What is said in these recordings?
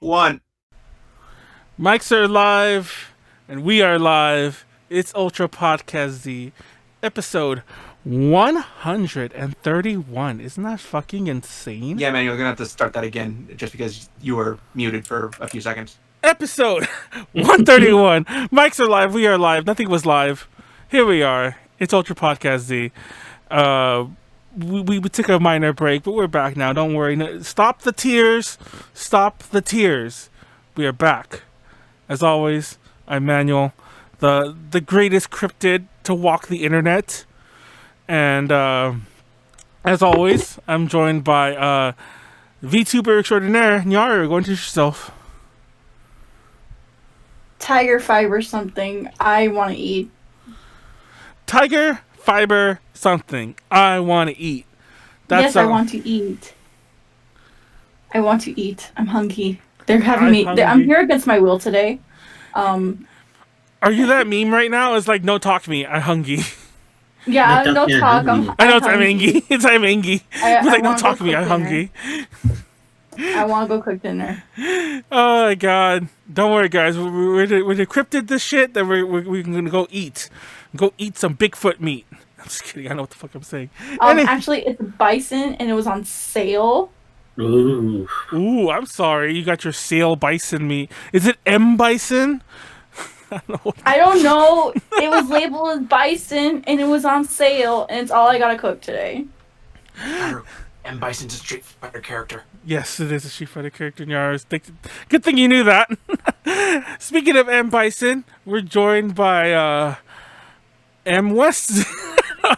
One. Mics are live, and we are live. It's Ultra Podcast Z, episode 131. Isn't that fucking insane? Yeah, man, you're gonna have to start that again just because you were muted for a few seconds. Episode 131. Mics are live. We are live. Nothing was live. Here we are. It's Ultra Podcast Z. We took a minor break, but we're back now. Don't worry. No, stop the tears. Stop the tears. We are back. As always, I'm Manuel, the greatest cryptid to walk the internet. And as always, I'm joined by VTuber extraordinaire, Nyaru. Go introduce yourself. Tiger fiber something I want to eat. Tiger fiber something I want to eat. Yes, I want to eat. I want to eat. I'm hungry. They're having me. I'm here against my will today. Are you that meme right now? It's like, no, talk to me. I'm hungry. Yeah, no talk. I know I'm angry. It's I'm angry. It's like, no, talk to me. I'm hungry. I want to go cook dinner. Oh my god! Don't worry, guys. We're decrypted this shit. That we're gonna go eat some Bigfoot meat. I'm just kidding. I know what the fuck I'm saying. Actually, it's bison, and it was on sale. Ooh, I'm sorry. You got your sale bison meat. Is it M bison? I don't know. It was labeled as bison, and it was on sale, and it's all I gotta cook today. M Bison's a Street Fighter character. Yes, it is a Street Fighter character in yours. Good thing you knew that. Speaking of M Bison, we're joined by M Weston.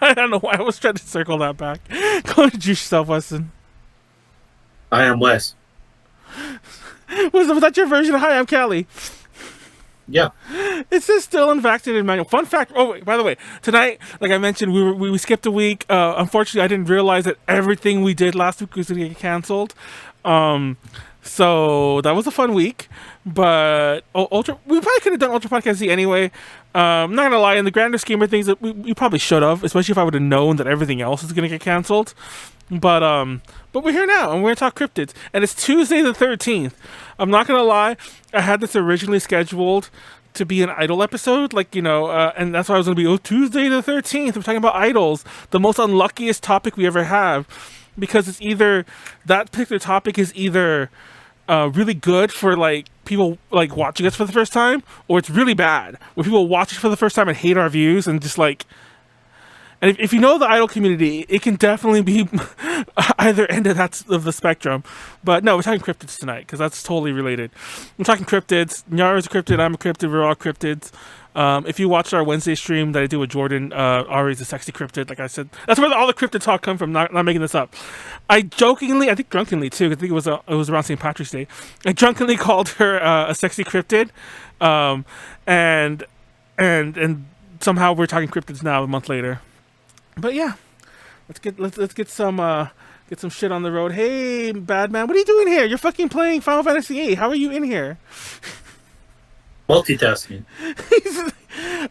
I don't know why I was trying to circle that back. Go introduce yourself, Weston. I am Wes. Was that your version of Hi, I'm Callie? Yeah. It says still unvaccinated Manuel. Fun fact. Oh, wait, by the way, tonight, like I mentioned, we skipped a week. Unfortunately, I didn't realize that everything we did last week was going to get canceled. So that was a fun week. But we probably could have done Ultra Podcast Z anyway. I'm not going to lie, in the grander scheme of things, we probably should have, especially if I would have known that everything else is going to get canceled. But we're here now, and we're going to talk cryptids. And it's Tuesday the 13th. I'm not going to lie, I had this originally scheduled to be an idol episode, and that's why I was going to be, Tuesday the 13th, we're talking about idols, the most unluckiest topic we ever have, because it's either, that particular topic is either really good for, people, watching us for the first time, or it's really bad, where people watch it for the first time and hate our views, and just, and if you know the idol community, it can definitely be either end of the spectrum. But no, we're talking cryptids tonight, because that's totally related. We're talking cryptids. Nyaru's a cryptid, I'm a cryptid, we're all cryptids. If you watched our Wednesday stream that I do with Jordan, Ari's a sexy cryptid, like I said. That's where all the cryptid talk come from, not making this up. I jokingly, I think drunkenly too, I think it was around St. Patrick's Day, I drunkenly called her a sexy cryptid. And somehow we're talking cryptids now a month later. But yeah, let's get some shit on the road. Hey, bad man, what are you doing here? You're fucking playing Final Fantasy VIII. How are you in here? Multitasking.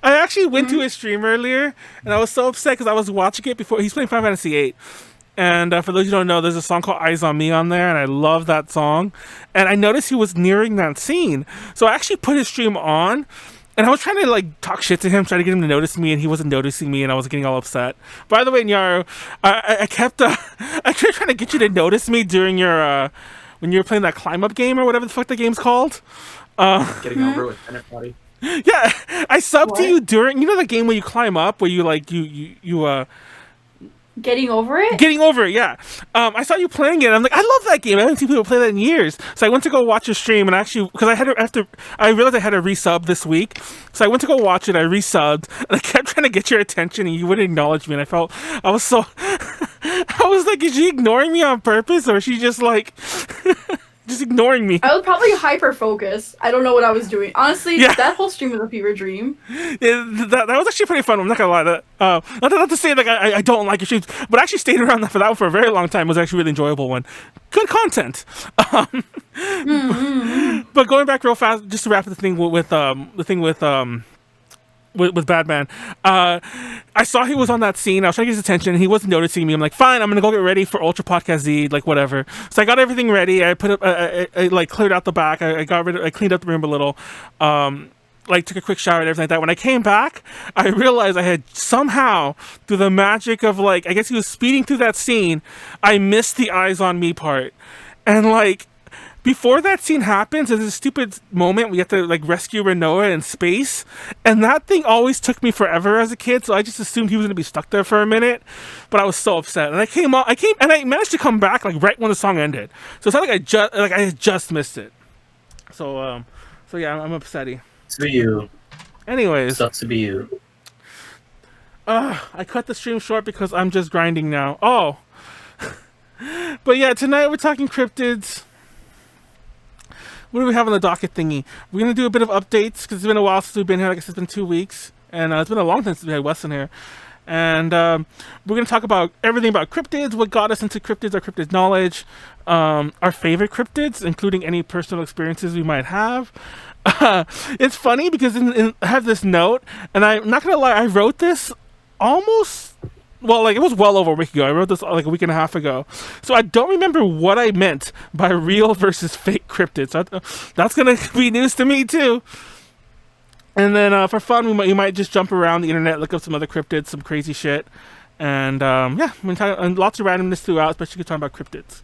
I actually went to his stream earlier, and I was so upset because I was watching it before. He's playing Final Fantasy VIII. And for those who don't know, there's a song called Eyes on Me on there, and I love that song. And I noticed he was nearing that scene. So I actually put his stream on, and I was trying to talk shit to him, trying to get him to notice me, and he wasn't noticing me, and I was getting all upset. By the way, Nyaru, I kept trying to get you to notice me during your when you were playing that climb up game or whatever the fuck the game's called. Getting over with anybody. Yeah, I subbed to you during the game where you climb up, where you Getting over it? Getting over it, yeah. I saw you playing it. I'm like, I love that game. I haven't seen people play that in years. So I went to go watch your stream, and actually, because I realized I had a resub this week. So I went to go watch it. I resubbed, and I kept trying to get your attention, and you wouldn't acknowledge me. And I was so, I was like, is she ignoring me on purpose, or is she just just ignoring me? I was probably hyper-focused. I don't know what I was doing. Honestly, yeah. That whole stream was a fever dream. Yeah, that was actually pretty fun. I'm not gonna lie. Not to say I don't like your streams, but I actually stayed around for that for a very long time. It was actually a really enjoyable one. Good content. But going back real fast, just to wrap the thing with with Batman. I saw he was on that scene. I was trying to get his attention, and he wasn't noticing me. I'm like, fine, I'm gonna go get ready for Ultra Podcast Z, like whatever. So I got everything ready. I put up, I like cleared out the back. I cleaned up the room a little. Like took a quick shower and everything like that. When I came back, I realized I had somehow, through the magic of like, I guess he was speeding through that scene, I missed the eyes on me part, and like. Before that scene happens, there's a stupid moment we have to like rescue Renoa in space, and that thing always took me forever as a kid. So I just assumed he was gonna be stuck there for a minute, but I was so upset. And I managed to come back like right when the song ended. So it's not like I just missed it. So yeah, I'm upsetty. To be you. Anyways, Sucks to be you. I cut the stream short because I'm just grinding now. Oh, but yeah, tonight we're talking cryptids. What do we have on the docket thingy? We're going to do a bit of updates because it's been a while since we've been here. I guess it's been 2 weeks. And it's been a long time since we had Weston here. And we're going to talk about everything about cryptids, what got us into cryptids, our cryptid knowledge, our favorite cryptids, including any personal experiences we might have. It's funny because I have this note, and I'm not going to lie, I wrote this almost... Well, like, it was well over a week ago. I wrote this like a week and a half ago. So I don't remember what I meant by real versus fake cryptids. So that's going to be news to me, too. And then for fun, you might just jump around the internet, look up some other cryptids, some crazy shit. And, yeah, and lots of randomness throughout, especially talking about cryptids.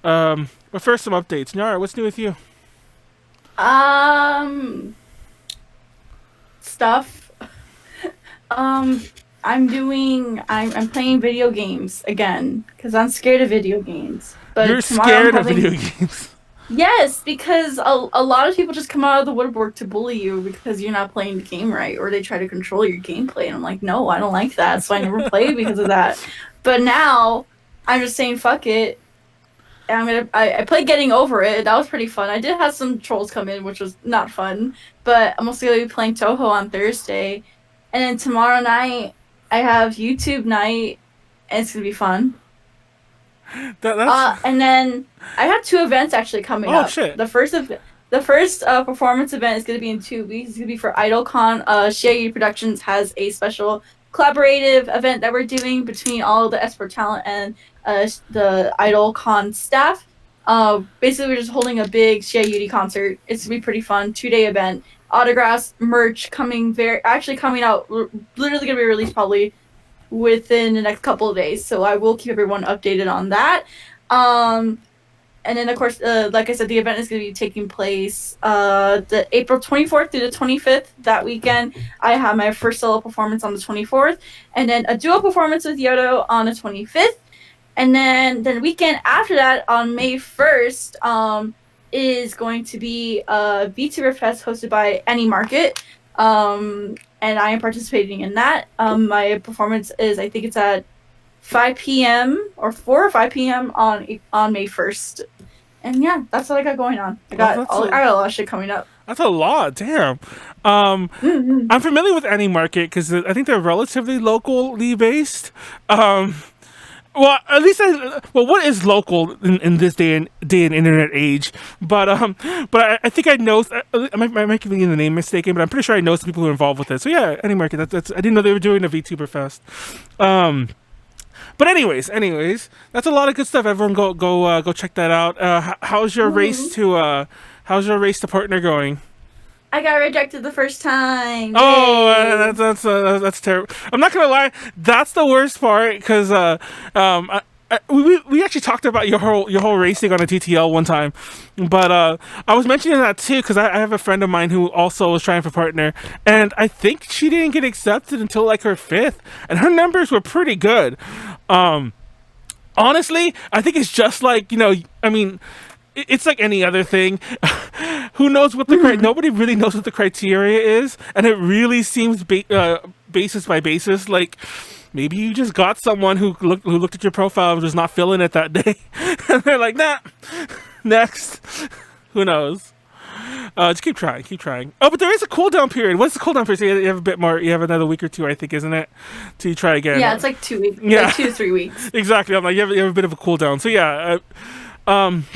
But first, some updates. Nyaru, what's new with you? Stuff. I'm playing video games again because I'm scared of video games. But you're scared of video games? Yes, because a lot of people just come out of the woodwork to bully you because you're not playing the game right, or they try to control your gameplay. And I'm like, no, I don't like that, so I never play because of that. But now I'm just saying, fuck it. And I played Getting Over It. That was pretty fun. I did have some trolls come in, which was not fun. But I'm also gonna be playing Toho on Thursday, and then tomorrow night I have YouTube night, and it's gonna be fun. And then I have 2 events actually coming up. Oh shit! The first performance event is gonna be in 2 weeks. It's gonna be for IdleCon. Shaggy Productions has a special collaborative event that we're doing between all the expert talent and the IdleCon staff. Basically, we're just holding a big Shaggy concert. It's gonna be pretty fun. 2-day event. Autographs, merch coming out, literally gonna be released probably within the next couple of days, so I will keep everyone updated on that. And then of course, like I said, the event is going to be taking place the April 24th through the 25th. That weekend I have my first solo performance on the 24th, and then a duo performance with Yodo on the 25th, and then the weekend after that on May 1st is going to be a VTuber fest hosted by Any Market, and I am participating in that. My performance is, I think it's at 5 p.m. or 4 or 5 p.m. on May 1st. And yeah, that's what I got going on. I got a lot of shit coming up. That's a lot, damn. I'm familiar with Any Market because I think they're relatively locally based. Well, at least what is local in this day and internet age? But I think I know. I might be getting the name mistaken, but I'm pretty sure I know some people who are involved with it. So yeah, Any Market. That's I didn't know they were doing a VTuber fest. But anyways, that's a lot of good stuff. Everyone go check that out. How's your race to partner going? I got rejected the first time. Oh, that's terrible. I'm not gonna lie, that's the worst part because we actually talked about your whole racing on a TTL one time, but I was mentioning that too because I have a friend of mine who also was trying for partner, and I think she didn't get accepted until like her 5th, and her numbers were pretty good. Honestly, I think it's just like, I mean, it's like any other thing. Who knows what nobody really knows what the criteria is, and it really seems basis by basis. Like maybe you just got someone who looked at your profile and was not feeling it that day, and they're like, nah, next. Who knows? Just keep trying. Oh, but there is a cooldown period. What's the cooldown period? So you have a bit more. You have another week or 2, I think, isn't it? Till you try again. Yeah, it's like 2 weeks. Yeah, like 2 to 3 weeks. Exactly. I'm like, you have a bit of a cooldown. So yeah,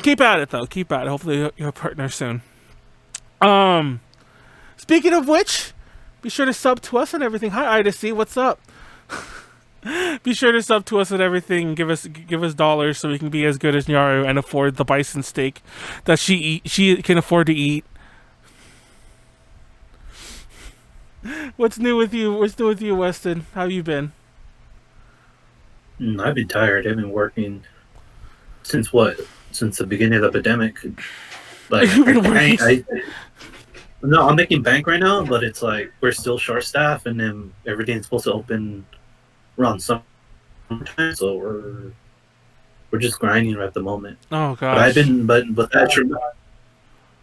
keep at it though. Keep at it. Hopefully you have a partner soon. Speaking of which, Be sure to sub to us and everything. Hi, Ida C. What's up? Be sure to sub to us and everything. Give us dollars so we can be as good as Nyaru and afford the bison steak that she can afford to eat. What's new with you? What's new with you, Weston? How you been? I've been tired. I've been working since what? Since the beginning of the epidemic. Like, You've been working? No, I'm making bank right now, but it's like we're still short staff, and then everything's supposed to open around summertime, so we're just grinding at the moment. Oh gosh. But I've been, but with that extra,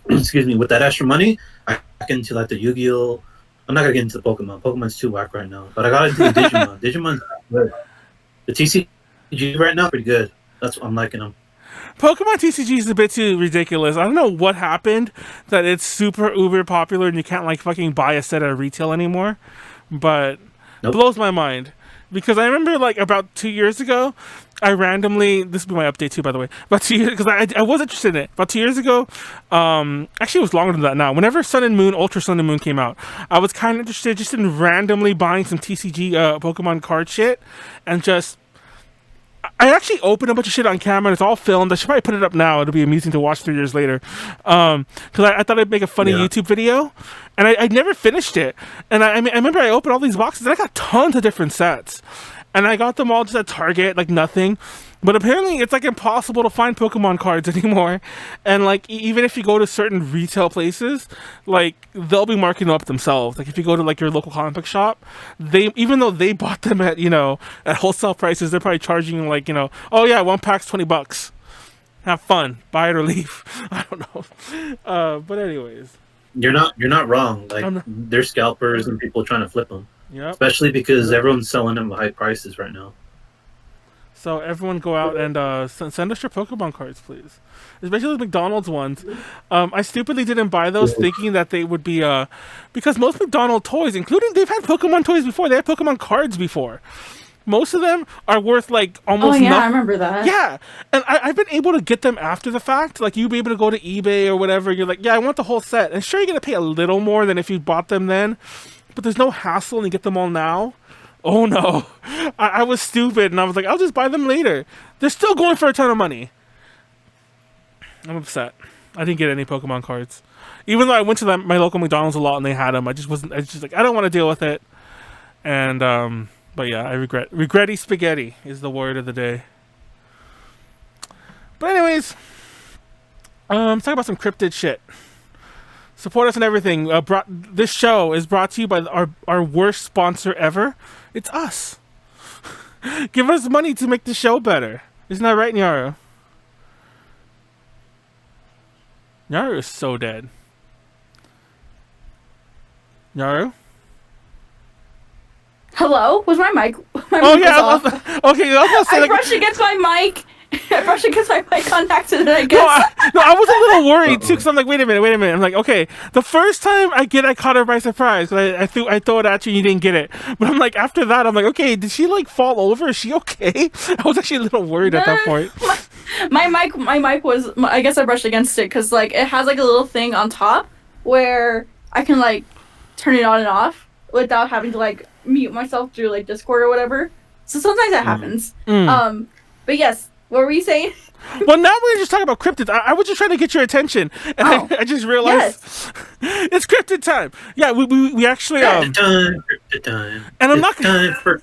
excuse me, with that extra money, I got into like the Yu-Gi-Oh. I'm not gonna get into the Pokemon. Pokemon's too whack right now, but I got into the Digimon. Digimon's good. The TCG right now pretty good. That's what I'm liking them. Pokemon TCG is a bit too ridiculous. I don't know what happened that it's super uber popular and you can't like fucking buy a set at retail anymore, but Nope. blows my mind. Because I remember like about 2 years ago, I randomly, this will be my update too, by the way, about 2 years, because I was interested in it. About 2 years ago, actually it was longer than that now. Whenever Sun and Moon, Ultra Sun and Moon came out, I was kind of interested just in randomly buying some TCG Pokemon card shit, and just, I actually opened a bunch of shit on camera, and it's all filmed. I should probably put it up now. It'll be amusing to watch 3 years later. Because I thought I'd make a funny YouTube video, and I never finished it. And I remember I opened all these boxes, and I got tons of different sets. And I got them all just at Target, like nothing. But apparently it's like impossible to find Pokemon cards anymore. And like even if you go to certain retail places, like they'll be marking them up themselves. Like if you go to like your local comic book shop, they, even though they bought them at, you know, at wholesale prices, they're probably charging like, you know, oh yeah, one pack's $20. Have fun, buy it or leave. I don't know. But anyways, You're not wrong. Like there's scalpers and people trying to flip them. yeah. Especially because everyone's selling them at high prices right now. So everyone go out and send us your Pokemon cards, please. Especially the McDonald's ones. I stupidly didn't buy those thinking that they would be... because most McDonald's toys, including... They've had Pokemon toys before. They had Pokemon cards before. Most of them are worth like almost nothing. I remember that. Yeah. And I've been able to get them after the fact. Like you'll be able to go to eBay or whatever. You're like, yeah, I want the whole set. And sure, you're going to pay a little more than if you bought them then. But there's no hassle and you get them all now. Oh no, I was stupid and I was like, I'll just buy them later. They're still going for a ton of money. I'm upset. I didn't get any Pokemon cards. Even though I went to my local McDonald's a lot and they had them, I just like, I don't want to deal with it. And, but yeah, I regretty spaghetti is the word of the day. But anyways, let's talk about some cryptid shit. Support us and everything. This show is brought to you by our worst sponsor ever. It's us. Give us money to make the show better. Isn't that right, Nyaru? Nyaru is so dead. Nyaru? Hello? Was my mic? My Oh mic yeah. was off. Okay. I was gonna say, I like, brushed against my mic. I brushed against my mic on accident, I No, guess. I was a little worried too, because I'm like, wait a minute. I'm like, okay, the first time I caught her by surprise. I threw it at you and you didn't get it. But I'm like, after that, I'm like, okay, did she like fall over? Is she okay? I was actually a little worried at that point. My mic was, I guess I brushed against it because like it has like a little thing on top where I can like turn it on and off without having to like mute myself through like Discord or whatever. So sometimes that happens. But yes, what were you saying? Well, now we're just talking about cryptids. I was just trying to get your attention, and I just realized it's cryptid time. Yeah, we actually Cryptid time. And I'm not time for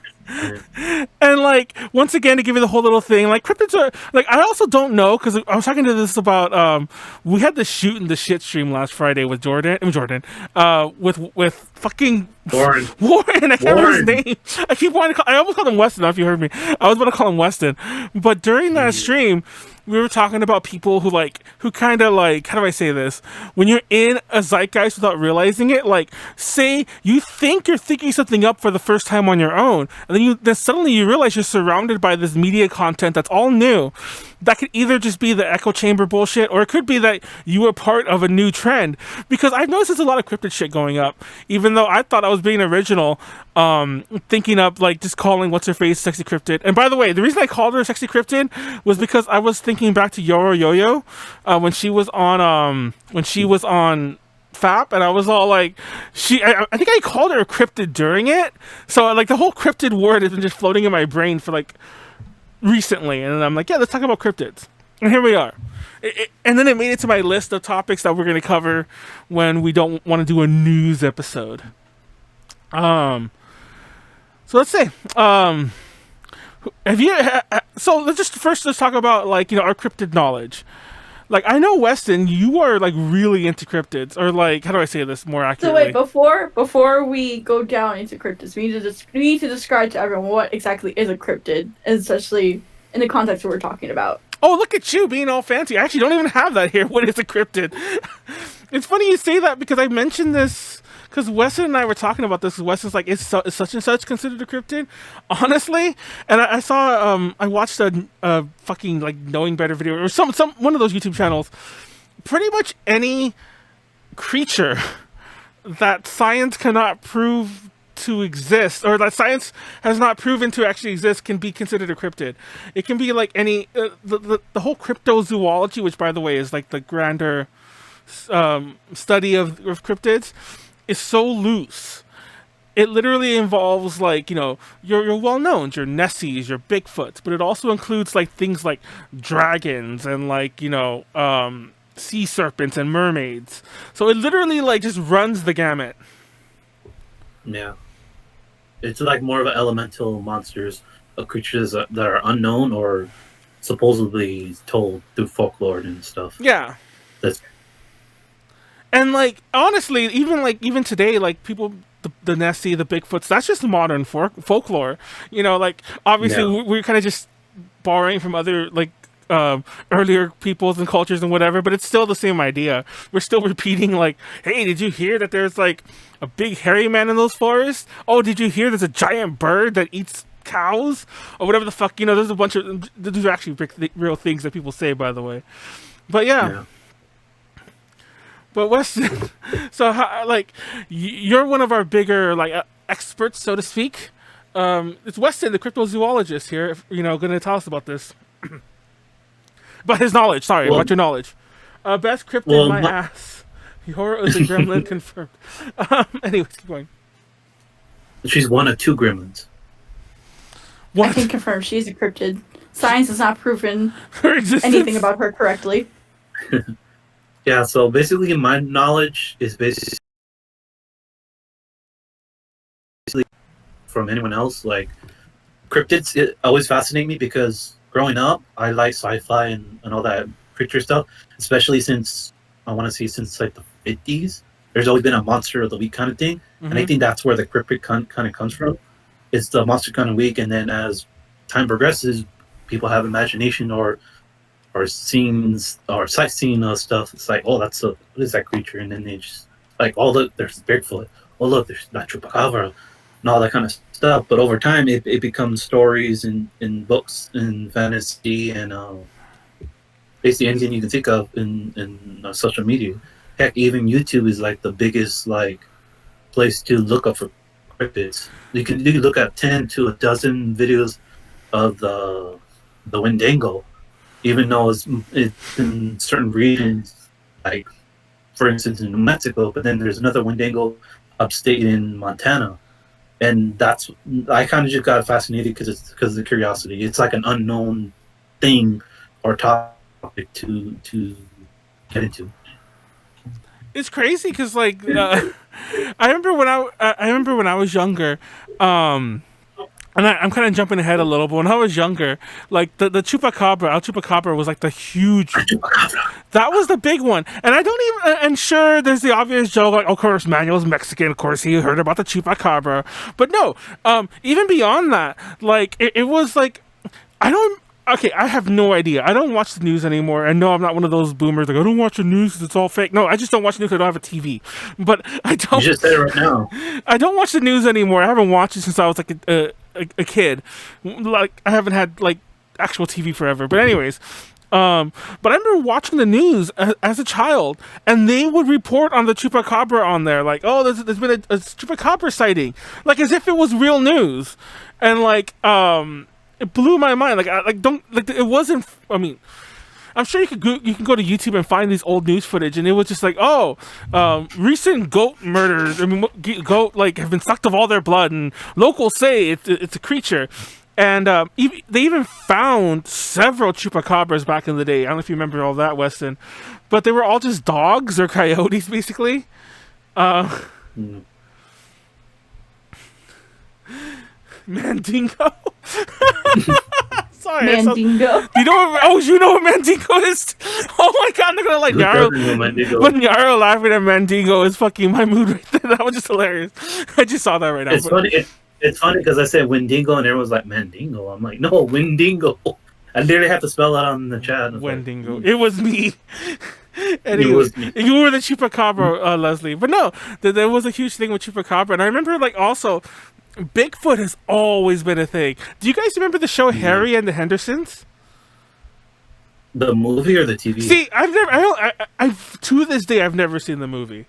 and like once again to give you the whole little thing, like cryptids are like, I also don't know because I was talking to this about we had the shoot and the shit stream last Friday with Jordan with fucking Warren. I can't remember his name. I keep wanting to I almost called him Weston. I don't know if you heard me. I was about to call him Weston, but during that stream we were talking about people who kind of like, how do I say this? When you're in a zeitgeist without realizing it, like say you think you're thinking something up for the first time on your own, and then suddenly you realize you're surrounded by this media content that's all new. That could either just be the echo chamber bullshit, or it could be that you were part of a new trend. Because I've noticed there's a lot of cryptid shit going up, even though I thought I was being original, thinking up like just calling what's her face Sexy Cryptid. And by the way, the reason I called her Sexy Cryptid was because I was thinking back to Yoro Yo-Yo when she was on FAP, and I was all like, I think I called her a cryptid during it. So like the whole cryptid word has been just floating in my brain for like recently, and I'm like, yeah, let's talk about cryptids, and here we are. And then it made it to my list of topics that we're going to cover when we don't want to do a news episode. So let's say, have you? So let's talk about like our cryptid knowledge. Like I know Weston, you are like really into cryptids, or like how do I say this more accurately? So wait, before we go down into cryptids, we need to describe to everyone what exactly is a cryptid, especially in the context that we're talking about. Oh, look at you being all fancy. I actually don't even have that here. What is a cryptid? It's funny you say that because I mentioned this because Weston and I were talking about this. Weston's like, is such and such considered a cryptid? Honestly, and I saw, I watched a fucking like Knowing Better video or some one of those YouTube channels. Pretty much any creature that science cannot prove to exist, or that science has not proven to actually exist, can be considered a cryptid. It can be like any the whole cryptozoology, which by the way is like the grander study of cryptids, is so loose. It literally involves like your well-knowns, your Nessies, your Bigfoots, but it also includes like things like dragons and like sea serpents and mermaids. So it literally like just runs the gamut. Yeah. It's like more of an elemental monsters of creatures that are unknown or supposedly told through folklore and stuff. Yeah. And like honestly, even today, like people, the Nessie, the Bigfoots, that's just modern folklore. Like obviously we're kind of just borrowing from other like earlier peoples and cultures and whatever, but it's still the same idea. We're still repeating like, hey, did you hear that there's like a big hairy man in those forests? Oh, did you hear there's a giant bird that eats cows? Or whatever the fuck, there's a bunch of, these are actually real things that people say, by the way. But yeah. But Weston, so how, like, you're one of our bigger like experts, so to speak. It's Weston, the cryptozoologist here, going to tell us about this. About his knowledge, about your knowledge. Best cryptid, my ass. Horror is a gremlin confirmed. Anyways, keep going. She's one of two gremlins. What? I can confirm she's a cryptid. Science has not proven anything about her correctly. Yeah, so basically my knowledge is basically from anyone else. Like, cryptids always fascinate me because growing up, I like sci-fi and all that creature stuff, especially since like the 50s. There's always been a monster of the week kind of thing, and I think that's where the cryptid kind of comes from. It's the monster kind of week, and then as time progresses, people have imagination or scenes or sightseeing stuff. It's like, oh, what is that creature? And then they just like, oh look, there's Bigfoot. Oh look, there's that Chupacabra, and all that kind of stuff. But over time, it becomes stories in books and fantasy and basically anything you can think of in social media. Heck, even YouTube is like the biggest like place to look up for cryptids. You can look at 10 to a dozen videos of the Wendigo, even though it's in certain regions, like for instance in New Mexico, but then there's another Wendigo upstate in Montana, and I kind of just got fascinated because of the curiosity. It's like an unknown thing or topic to get into. It's crazy because like I remember when I was younger, and I'm kind of jumping ahead a little, but when I was younger, like the Chupacabra, El Chupacabra was like the huge. That was the big one, and I don't even. And sure, there's the obvious joke, like, of course, Manuel's Mexican. Of course, he heard about the Chupacabra, but no. Even beyond that, like it was like, I don't. Okay, I have no idea. I don't watch the news anymore, and no, I'm not one of those boomers like, I don't watch the news because it's all fake. No, I just don't watch the news because I don't have a TV. But I don't. You just said it right now. I don't watch the news anymore. I haven't watched it since I was like a kid. Like I haven't had like actual TV forever. But anyways, but I remember watching the news as a child, and they would report on the Chupacabra on there, like, oh, there's been a Chupacabra sighting, like as if it was real news, and like it blew my mind. Like, it wasn't. I mean, I'm sure you can go to YouTube and find these old news footage, and it was just like, recent goat murders. I mean, goat like have been sucked of all their blood, and locals say it's a creature. And they even found several chupacabras back in the day. I don't know if you remember all that, Weston, but they were all just dogs or coyotes, basically. Mandingo. Sorry, Mandingo. You know what Mandingo is? Oh my god, I'm not gonna like Nyaru. But Nyaru laughing at Mandingo is fucking my mood right there. That was just hilarious. I just saw that right now. It's funny. It's funny because I said Wendigo and everyone's like Mandingo. I'm like, no, Wendigo. I literally have to spell that on the chat. Wendigo. Like, it was me. Anyway, it was me. You were the Chupacabra, Leslie. But no, there was a huge thing with Chupacabra, and I remember like also. Bigfoot has always been a thing. Do you guys remember the show Harry and the Hendersons? The movie or the TV? See, I've to this day I've never seen the movie,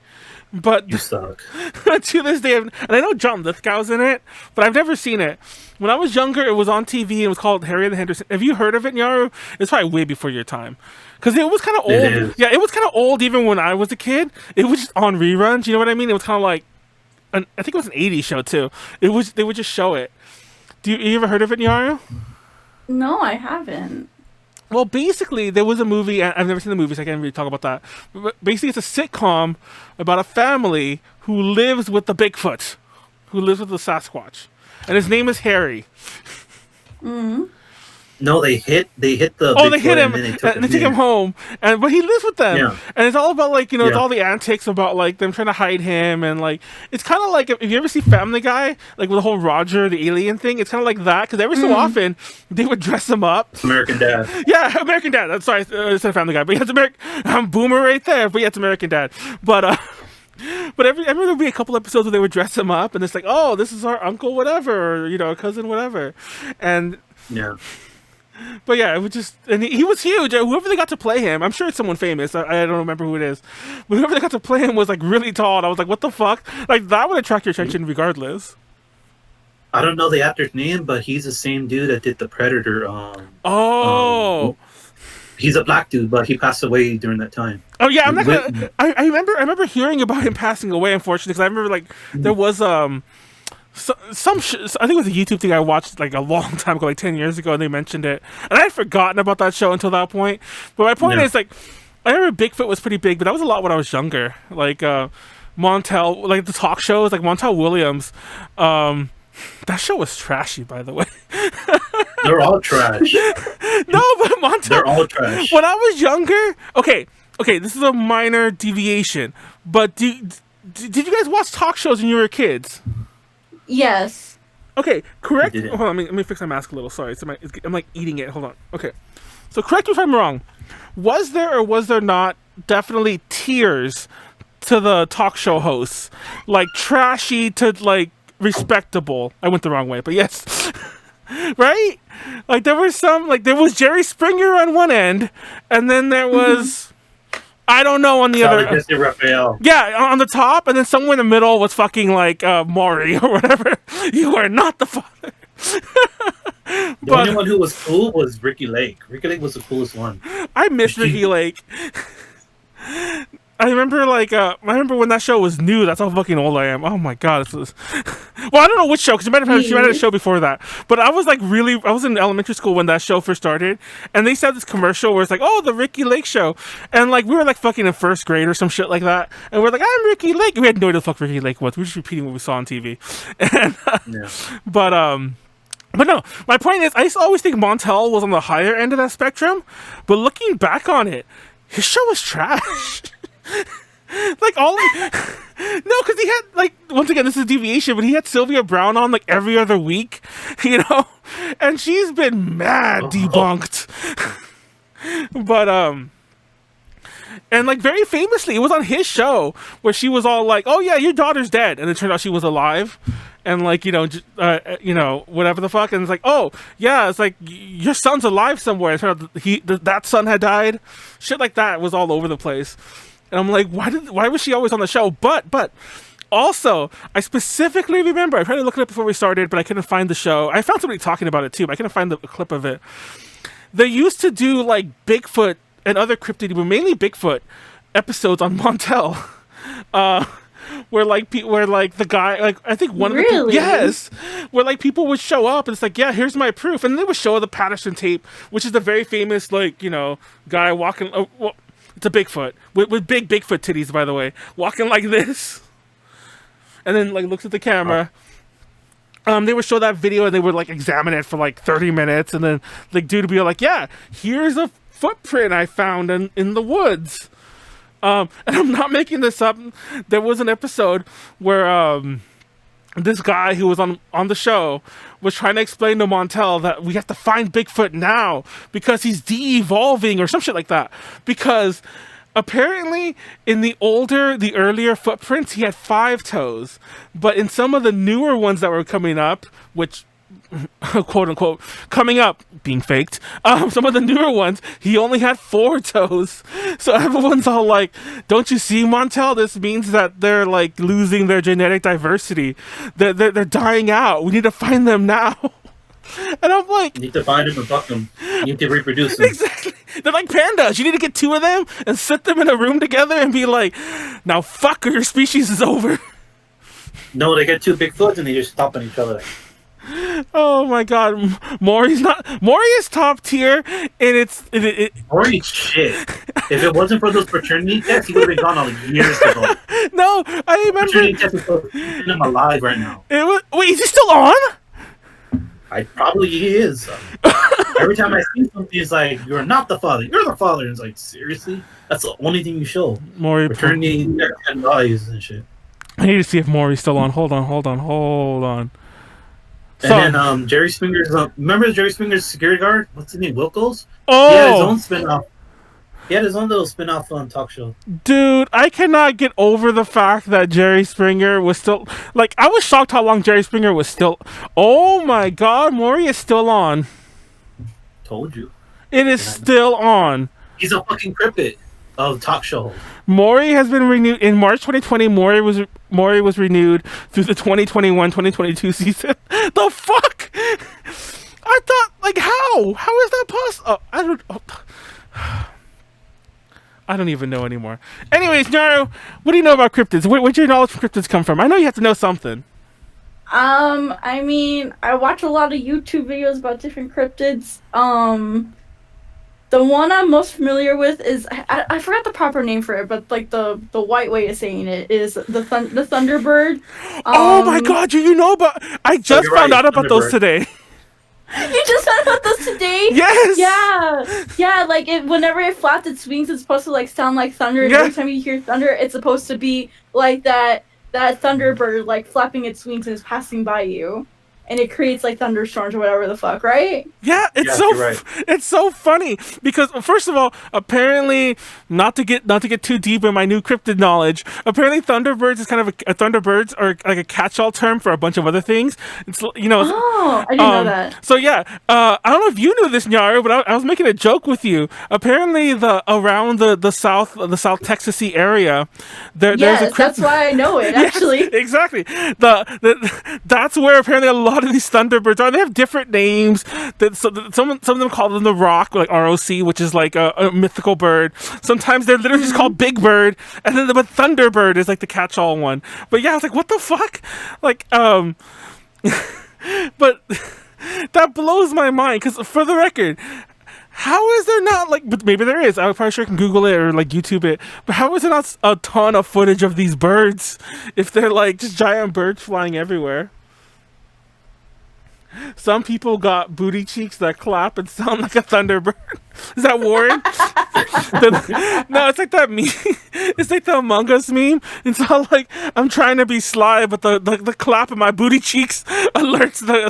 but you suck. To this day, and I know John Lithgow's in it, but I've never seen it. When I was younger, it was on TV. And it was called Harry and the Hendersons. Have you heard of it, Nyaru? It's probably way before your time, because it was kind of old. Yeah, it was kind of old even when I was a kid. It was just on reruns. You know what I mean? It was kind of like. I think it was an 80s show too. They would just show it. You ever heard of it, Nyaru? No, I haven't. Well, basically, there was a movie. I've never seen the movie, so I can't really talk about that. But basically, it's a sitcom about a family who lives with the Bigfoot, who lives with the Sasquatch, and his name is Harry. Mm-hmm. No, they hit the. Oh, they hit him, and they take him home, but he lives with them, and it's all about like it's all the antics about like them trying to hide him, and like it's kind of like if you ever see Family Guy, like with the whole Roger the alien thing, it's kind of like that because every so often they would dress him up. American Dad. Yeah, American Dad. I'm sorry, it's not Family Guy, but it's I'm Boomer right there, but yeah, it's American Dad. But I remember there'd be a couple episodes where they would dress him up, and it's like, oh, this is our uncle whatever, or cousin whatever, and yeah. But yeah, it was just, and he was huge. Whoever they got to play him, I'm sure it's someone famous. I don't remember who it is, but whoever they got to play him was like really tall. And I was like, what the fuck? Like that would attract your attention regardless. I don't know the actor's name, but he's the same dude that did the Predator. He's a black dude, but he passed away during that time. Oh yeah, I'm not gonna. I remember hearing about him passing away. Unfortunately, because I remember like there was I think it was a YouTube thing I watched like a long time ago, like 10 years ago, and they mentioned it, and I had forgotten about that show until that point. But my point is, like, I remember Bigfoot was pretty big, but that was a lot when I was younger. Like Montel, like the talk shows, like Montel Williams. That show was trashy, by the way. They're all trash. No, but Montel. They're all trash. When I was younger, okay, this is a minor deviation, but did you guys watch talk shows when you were kids? Yes. Okay, correct. Hold on, let me fix my mask a little. Sorry, I'm like eating it. Hold on. Okay, so correct me if I'm wrong. Was there or was there not definitely tiers to the talk show hosts, like trashy to like respectable? I went the wrong way, but yes, right? Like there was some, like there was Jerry Springer on one end, and then there was. I don't know on the other. Raphael. Yeah, on the top, and then somewhere in the middle was fucking like Maury or whatever. You are not the father. The only one who was cool was Ricky Lake. Ricky Lake was the coolest one. I miss Ricky Lake. I remember when that show was new. That's how fucking old I am. Oh my god. Well, I don't know which show, because she might have had a show before that. But I was I was in elementary school when that show first started, and they said this commercial where it's like, oh, the Ricky Lake show, and like we were like fucking in first grade or some shit like that, and we're like, I'm Ricky Lake. We had no idea what the fuck Ricky Lake was. We were just repeating what we saw on TV. And But no, my point is, I used to always think Montel was on the higher end of that spectrum, but looking back on it, his show was trash. Like no, because he had like, once again, this is a deviation, but he had Sylvia Brown on like every other week, and she's been mad debunked. But and like very famously, it was on his show where she was all like, "Oh yeah, your daughter's dead," and it turned out she was alive, and like whatever the fuck, and it's like, "Oh yeah, it's like your son's alive somewhere." It turned out that son had died. Shit like that was all over the place. And I'm like, why was she always on the show? But also, I specifically remember, I tried to look it up before we started, but I couldn't find the show. I found somebody talking about it too, but I couldn't find the clip of it. They used to do like Bigfoot and other cryptid, but mainly Bigfoot episodes on Montel. Where the guy, like, I think one of the Really? yes, where like people would show up and it's like, yeah, here's my proof, and they would show the Patterson tape, which is the very famous, like, you know, guy walking. Well, it's a Bigfoot with big Bigfoot titties, by the way, walking like this, and then like looks at the camera. They would show that video and they would like examine it for like 30 minutes, and then like dude would be like, yeah, here's a footprint I found in the woods. And I'm not making this up. There was an episode where this guy who was on the show was trying to explain to Montel that we have to find Bigfoot now because he's de-evolving or some shit like that. Because apparently in the earlier footprints, he had 5 toes. But in some of the newer ones that were coming up, which quote unquote coming up being faked, some of the newer ones he only had 4 toes. So everyone's all like, don't you see, Montel, this means that they're like losing their genetic diversity, they're dying out, we need to find them now. And I'm like, You need to find them and fuck them. You need to reproduce them. exactly, they're like pandas, you need to get 2 of them and sit them in a room together and be like, now fuck, or your species is over. No, they get 2 Bigfoots and they just stop on each other. Oh my god, Maury is top tier, and it Maury's shit. If it wasn't for those fraternity tests, he would have been gone like years ago. No, I Fraternity remember tests is keeping him alive right now. wait, is he still on? Probably he is. Every time I see something, he's like, "You're not the father. You're the father." And it's like, seriously, that's the only thing you show. Maury, Fraternity and values and shit. I need to see if Maury's still on. Hold on. And then Jerry Springer's. Remember Jerry Springer's security guard? What's his name? Wilkos. Oh, He had his own spin-off. He had his own little spin-off talk show. dude, I cannot get over the fact that Jerry Springer was still, like, I was shocked how long Jerry Springer was still. Oh my god, Maury is still on. Told you. It is still on. He's a fucking cryptid of talk show. Maury has been renewed in March 2020. Maury was renewed through the 2021-2022 season. The fuck? I thought, like, how is that possible? I don't even know anymore. Anyways, Nyaru, what do you know about cryptids? Where'd your knowledge from cryptids come from? I know you have to know something. I mean, I watch a lot of YouTube videos about different cryptids. The one I'm most familiar with is I forgot the proper name for it, but like the white way of saying it is the Thunderbird. Oh my god, you know about? I just found out about those today. You just found out those today? Yes. Yeah. Like whenever it flaps its wings, it's supposed to like sound like thunder. And Yeah. every time you hear thunder, it's supposed to be like that Thunderbird like flapping its wings and is passing by you. And it creates like thunderstorms or whatever the fuck, right? Yeah, it's it's so funny because first of all, apparently not to get too deep in my new cryptid knowledge, apparently Thunderbirds is kind of a Thunderbirds are like a catch-all term for a bunch of other things. It's Oh, I didn't know that. So yeah, I don't know if you knew this, Nyaru, but I was making a joke with you. Apparently, around the South Texasy area, there's a cryptid. That's why I know it. Actually, Yes, exactly. That's where apparently a lot of these Thunderbirds are. They have different names. Some of them call them the Rock, like ROC, which is like a mythical bird. Sometimes they're literally just called Big Bird, and then but Thunderbird is like the catch-all one. But yeah, I was like, what the fuck? Like, but that blows my mind because for the record, how is there not like? But maybe there is. I probably sure can Google it or like YouTube it. But how is there not a ton of footage of these birds if they're like just giant birds flying everywhere? Some people got booty cheeks that clap and sound like a thunderbird. Is that Warren? No, it's like that meme. It's like the Among Us meme. It's all like I'm trying to be sly, but the clap of my booty cheeks alerts the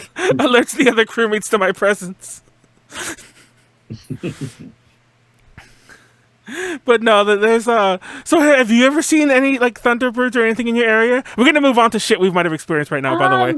other crewmates to my presence. But no, there's so have you ever seen any like thunderbirds or anything in your area? We're gonna move on to shit we might have experienced right now, by the way.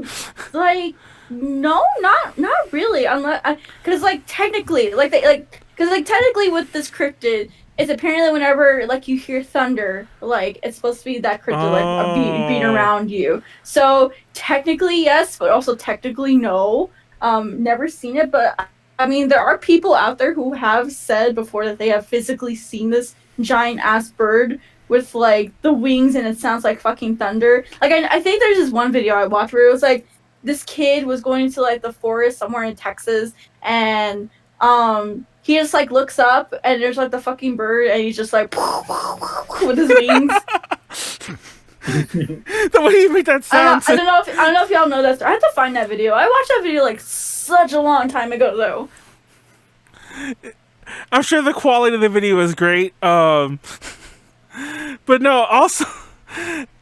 Like, no, not really. Unless, because like technically, technically with this cryptid, it's apparently whenever like you hear thunder, like it's supposed to be that cryptid like beating around you. So technically yes, but also technically no. Never seen it, but I mean, there are people out there who have said before that they have physically seen this giant ass bird with like the wings and it sounds like fucking thunder. Like I think there's this one video I watched where it was like this kid was going to like the forest somewhere in Texas and he just like looks up and there's like the fucking bird and he's just like with his wings. The way you make that sound. I don't know if y'all know that story. I have to find that video. I watched that video like such a long time ago though. I'm sure the quality of the video is great. But no, also,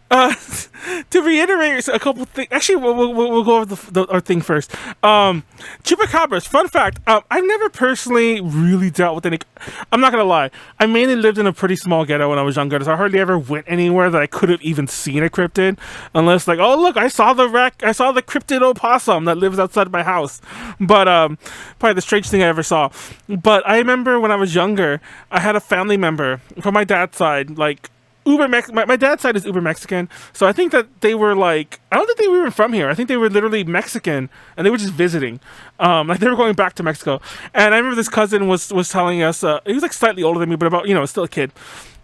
to reiterate a couple things. Actually, we'll go over our thing first. Chupacabras. Fun fact: I've never personally really dealt with any. I'm not gonna lie. I mainly lived in a pretty small ghetto when I was younger, so I hardly ever went anywhere that I could have even seen a cryptid, unless like, oh look, I saw the cryptid opossum that lives outside my house. But probably the strangest thing I ever saw. But I remember when I was younger, I had a family member from my dad's side, like. My dad's side is uber Mexican, so I think that they were like, I don't think they were even from here. I think they were literally Mexican, and they were just visiting. Like they were going back to Mexico. And I remember this cousin was telling us, he was like slightly older than me, but about, still a kid,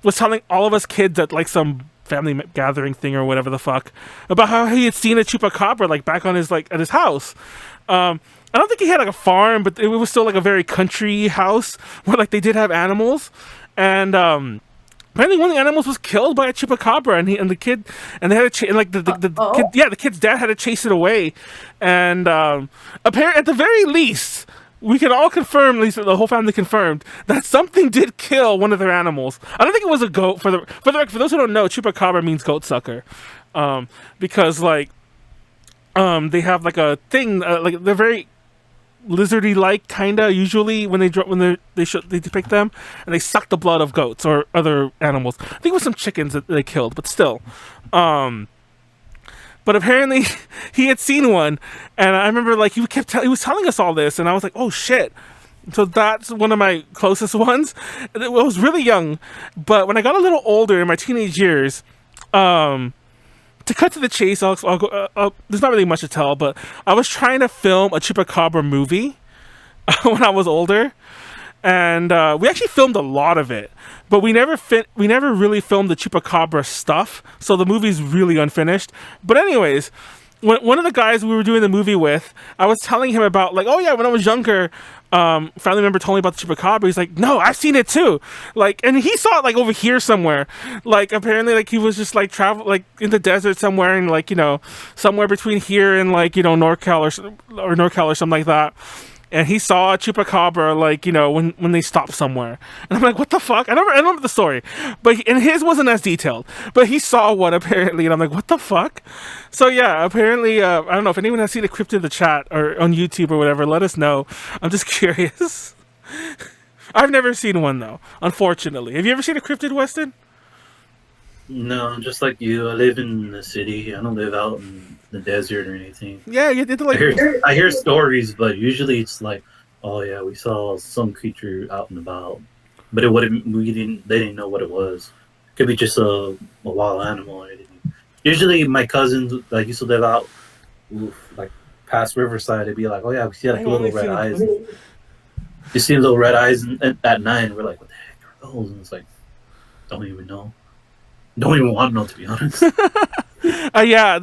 was telling all of us kids at like some family gathering thing or whatever the fuck, about how he had seen a chupacabra like back on his, like at his house. I don't think he had like a farm, but it was still like a very country house where like they did have animals. And, apparently, one of the animals was killed by a chupacabra, and they had to the kid's dad had to chase it away, and apparently, at the very least, we can all confirm, at least the whole family confirmed, that something did kill one of their animals. I don't think it was a goat. For those who don't know, chupacabra means goat sucker, because like they have like a thing like they're very lizardy like kinda usually when they depict them, and they suck the blood of goats or other animals. I think it was some chickens that they killed, but still. But apparently he had seen one, and I remember like he was telling us all this, and I was like, oh shit. So that's one of my closest ones. I was really young, but when I got a little older in my teenage years, to cut to the chase, I'll go, there's not really much to tell, but I was trying to film a Chupacabra movie when I was older, and we actually filmed a lot of it, but we never really filmed the Chupacabra stuff, so the movie's really unfinished. But anyways, one of the guys we were doing the movie with, I was telling him about like, oh yeah, when I was younger, family member told me about the Chupacabra. He's like, no, I've seen it too. Like, and he saw it like over here somewhere. Like, apparently, like he was just like travel like in the desert somewhere, and like somewhere between here and like NorCal or NorCal or something like that. And he saw a Chupacabra, like, when they stopped somewhere. And I'm like, what the fuck? I don't remember the story. And his wasn't as detailed. But he saw one, apparently. And I'm like, what the fuck? So, yeah, apparently, I don't know if anyone has seen a Cryptid in the chat or on YouTube or whatever, let us know. I'm just curious. I've never seen one, though, unfortunately. Have you ever seen a Cryptid, Weston? No, just like you. I live in the city. I don't live out in the desert or anything. Yeah, you did like. I hear stories, but usually it's like, oh yeah, we saw some creature out and about, but they didn't know what it was. It could be just a wild animal or anything. Usually, my cousins that used to live out, like past Riverside, they'd be like, oh yeah, we see like little red eyes. You see little red eyes at night, and we're like, what the heck are those? And it's like, don't even know. Don't even want to know, to be honest. Yeah.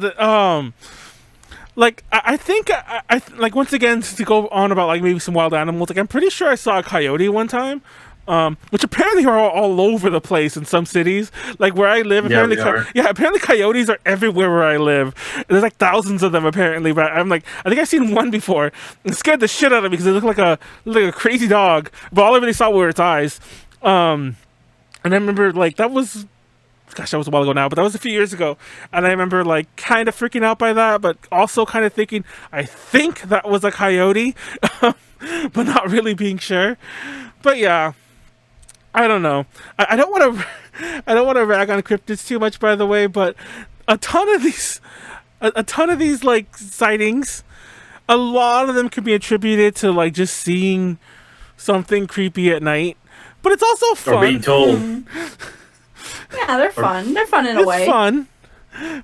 Like I think I like, once again, to go on about like maybe some wild animals. Like I'm pretty sure I saw a coyote one time, which apparently are all over the place in some cities. Like where I live, apparently, apparently coyotes are everywhere where I live. There's like thousands of them apparently. But I'm like, I think I've seen one before. It scared the shit out of me because it looked like a crazy dog. But all I really saw were its eyes. And I remember like that was a while ago now, but that was a few years ago, and I remember like kind of freaking out by that, but also kind of thinking I think that was a coyote, but not really being sure. Like I don't know. I don't want to rag on cryptids too much, by the way, but a ton of these like sightings, a lot of them could be attributed to like just seeing something creepy at night, but it's also fun. Or being told. Yeah, they're fun. They're fun in a way. It's fun.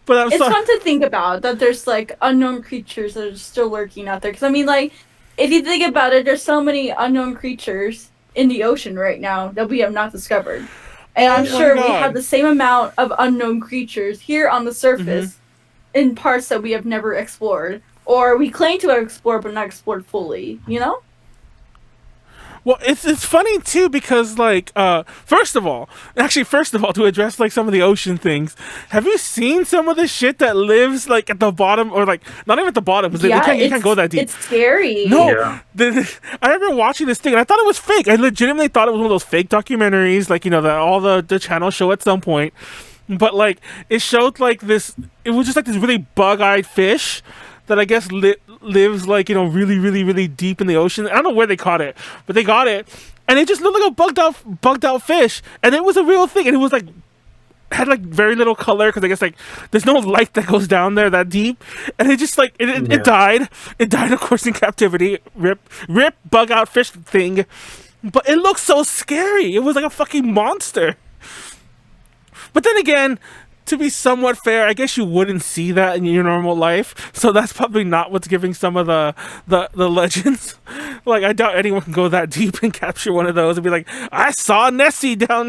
But it's fun to think about that there's like unknown creatures that are still lurking out there. Because I mean, like, if you think about it, there's so many unknown creatures in the ocean right now that we have not discovered. And I'm Oh my sure we God. have the same amount of unknown creatures here on the surface in parts that we have never explored. Or we claim to have explored but not explored fully, you know? Well, it's funny too because like first of all, to address like some of the ocean things, have you seen some of the shit that lives like at the bottom or like not even at the bottom because you can't go that deep. It's scary. No, Yeah. I remember watching this thing and I thought it was fake. I legitimately thought it was one of those fake documentaries, like that all the channels show at some point. But like it showed like this, it was just like this really bug-eyed fish that I guess lives like really really really deep in the ocean. I don't know where they caught it, but they got it, and it just looked like a bugged out fish, and it was a real thing, and it was like had like very little color because I guess like there's no light that goes down there that deep, and it just like it died. It died, of course, in captivity. Rip bug out fish thing, but it looked so scary. It was like a fucking monster. But then again, to be somewhat fair, I guess you wouldn't see that in your normal life, so that's probably not what's giving some of the legends. Like, I doubt anyone can go that deep and capture one of those and be like, I saw Nessie down,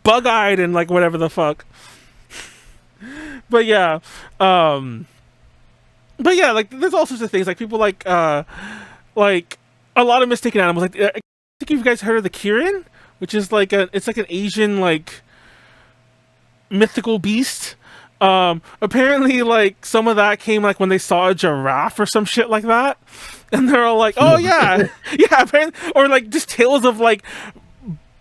bug-eyed and like whatever the fuck. But yeah, like there's all sorts of things. Like people like a lot of mistaken animals. Like I think you guys heard of the Kirin, which is like it's like an Asian like mythical beast. Apparently like some of that came like when they saw a giraffe or some shit like that, and they're all like, oh yeah apparently, or like just tales of like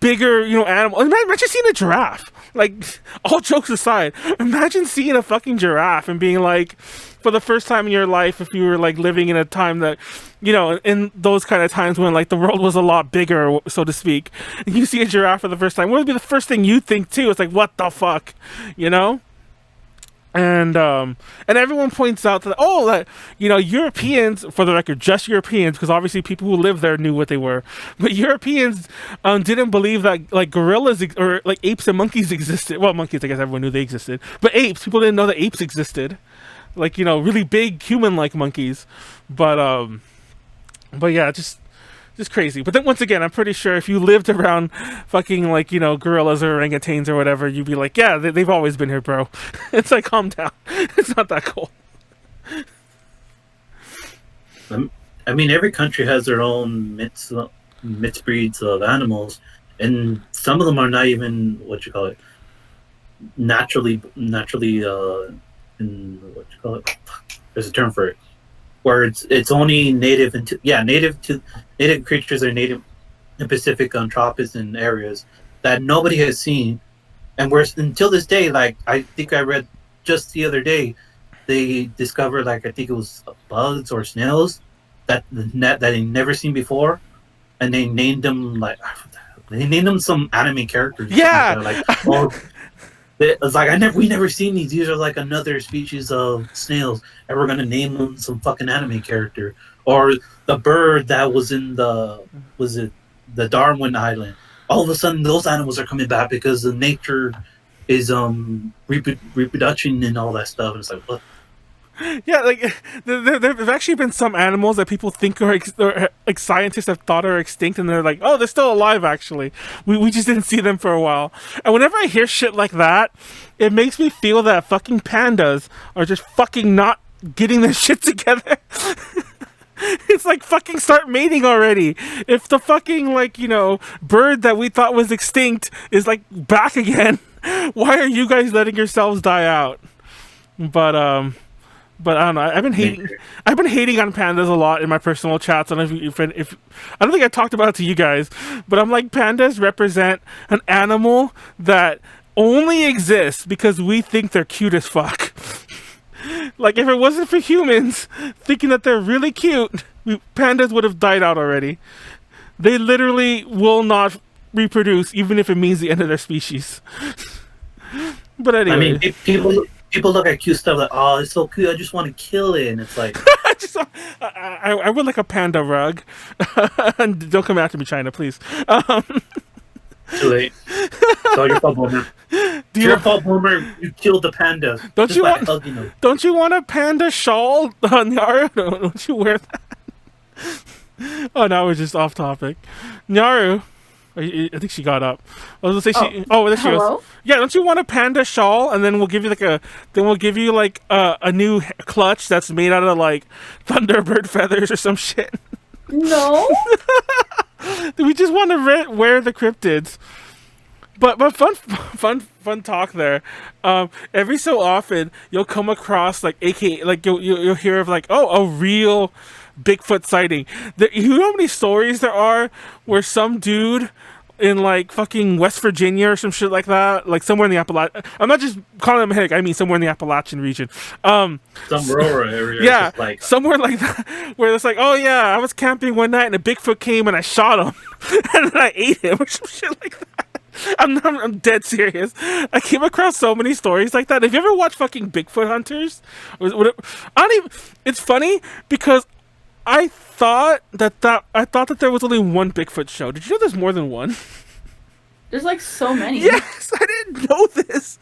bigger animal. Imagine seeing a giraffe. Like, all jokes aside, imagine seeing a fucking giraffe and being like, for the first time in your life, if you were like living in a time that, in those kind of times when like the world was a lot bigger, so to speak, and you see a giraffe for the first time, what would be the first thing you think too? It's like, what the fuck, And everyone points out that Europeans, for the record, just Europeans, because obviously people who lived there knew what they were, but Europeans didn't believe that like gorillas or like apes and monkeys existed. Well, monkeys, I guess everyone knew they existed, but apes, people didn't know that apes existed, like really big human-like monkeys. But yeah, just crazy. But then once again, I'm pretty sure if you lived around fucking like gorillas or orangutans or whatever, you'd be like, yeah, they've always been here, bro. It's like, calm down. It's not that cool. I mean, every country has their own mixed breeds of animals, and some of them are not even naturally there's a term for it, where it's only native creatures are native in Pacific tropics and areas that nobody has seen, and until this day, like I think I read just the other day, they discovered like I think it was bugs or snails that they never seen before, and they named them some anime characters. Yeah, like oh. It's like we never seen these. These are like another species of snails, and we're gonna name them some fucking anime character. Or the bird that was in the Darwin Island. All of a sudden, those animals are coming back because the nature is reproduction and all that stuff. And it's like, what? Yeah, like there've actually been some animals that people think are like scientists have thought are extinct, and they're like, oh, they're still alive. Actually, we just didn't see them for a while. And whenever I hear shit like that, it makes me feel that fucking pandas are just fucking not getting their shit together. It's like, fucking start mating already. If the fucking bird that we thought was extinct is like back again, why are you guys letting yourselves die out? But I don't know. I've been hating on pandas a lot in my personal chats. I don't know if I don't think I talked about it to you guys, but I'm like, pandas represent an animal that only exists because we think they're cute as fuck. Like, if it wasn't for humans thinking that they're really cute, pandas would have died out already. They literally will not reproduce, even if it means the end of their species. But anyway, I mean, people look at cute stuff like, oh, it's so cute, I just want to kill it, and it's like, I would like a panda rug. And don't come after me, China, please. Too late. It's all your fault, Boomer. Your fault, Boomer. You killed the panda. Don't you want a panda shawl? Nyaru? Don't you wear that? Oh, now we're just off topic. Nyaru, I think she got up. I was gonna say she. Oh, there she goes. Hello? Yeah, don't you want a panda shawl? And then we'll give you like a new clutch that's made out of like Thunderbird feathers or some shit. No. We just want to wear the cryptids. But fun talk there. Every so often you'll come across like AKA like you'll hear of like a real Bigfoot sighting. You know how many stories there are where some dude in like fucking West Virginia or some shit like that, like somewhere in the Appalachian. I'm not just calling them Hick. I mean somewhere in the Appalachian region. Some rural area. Yeah, just like somewhere like that, where it's like, oh yeah, I was camping one night and a Bigfoot came and I shot him, and then I ate him or some shit like that. I'm dead serious. I came across so many stories like that. Have you ever watched fucking Bigfoot Hunters? I don't even. It's funny because I thought that there was only one Bigfoot show. Did you know there's more than one? There's like so many. Yes, I didn't know this.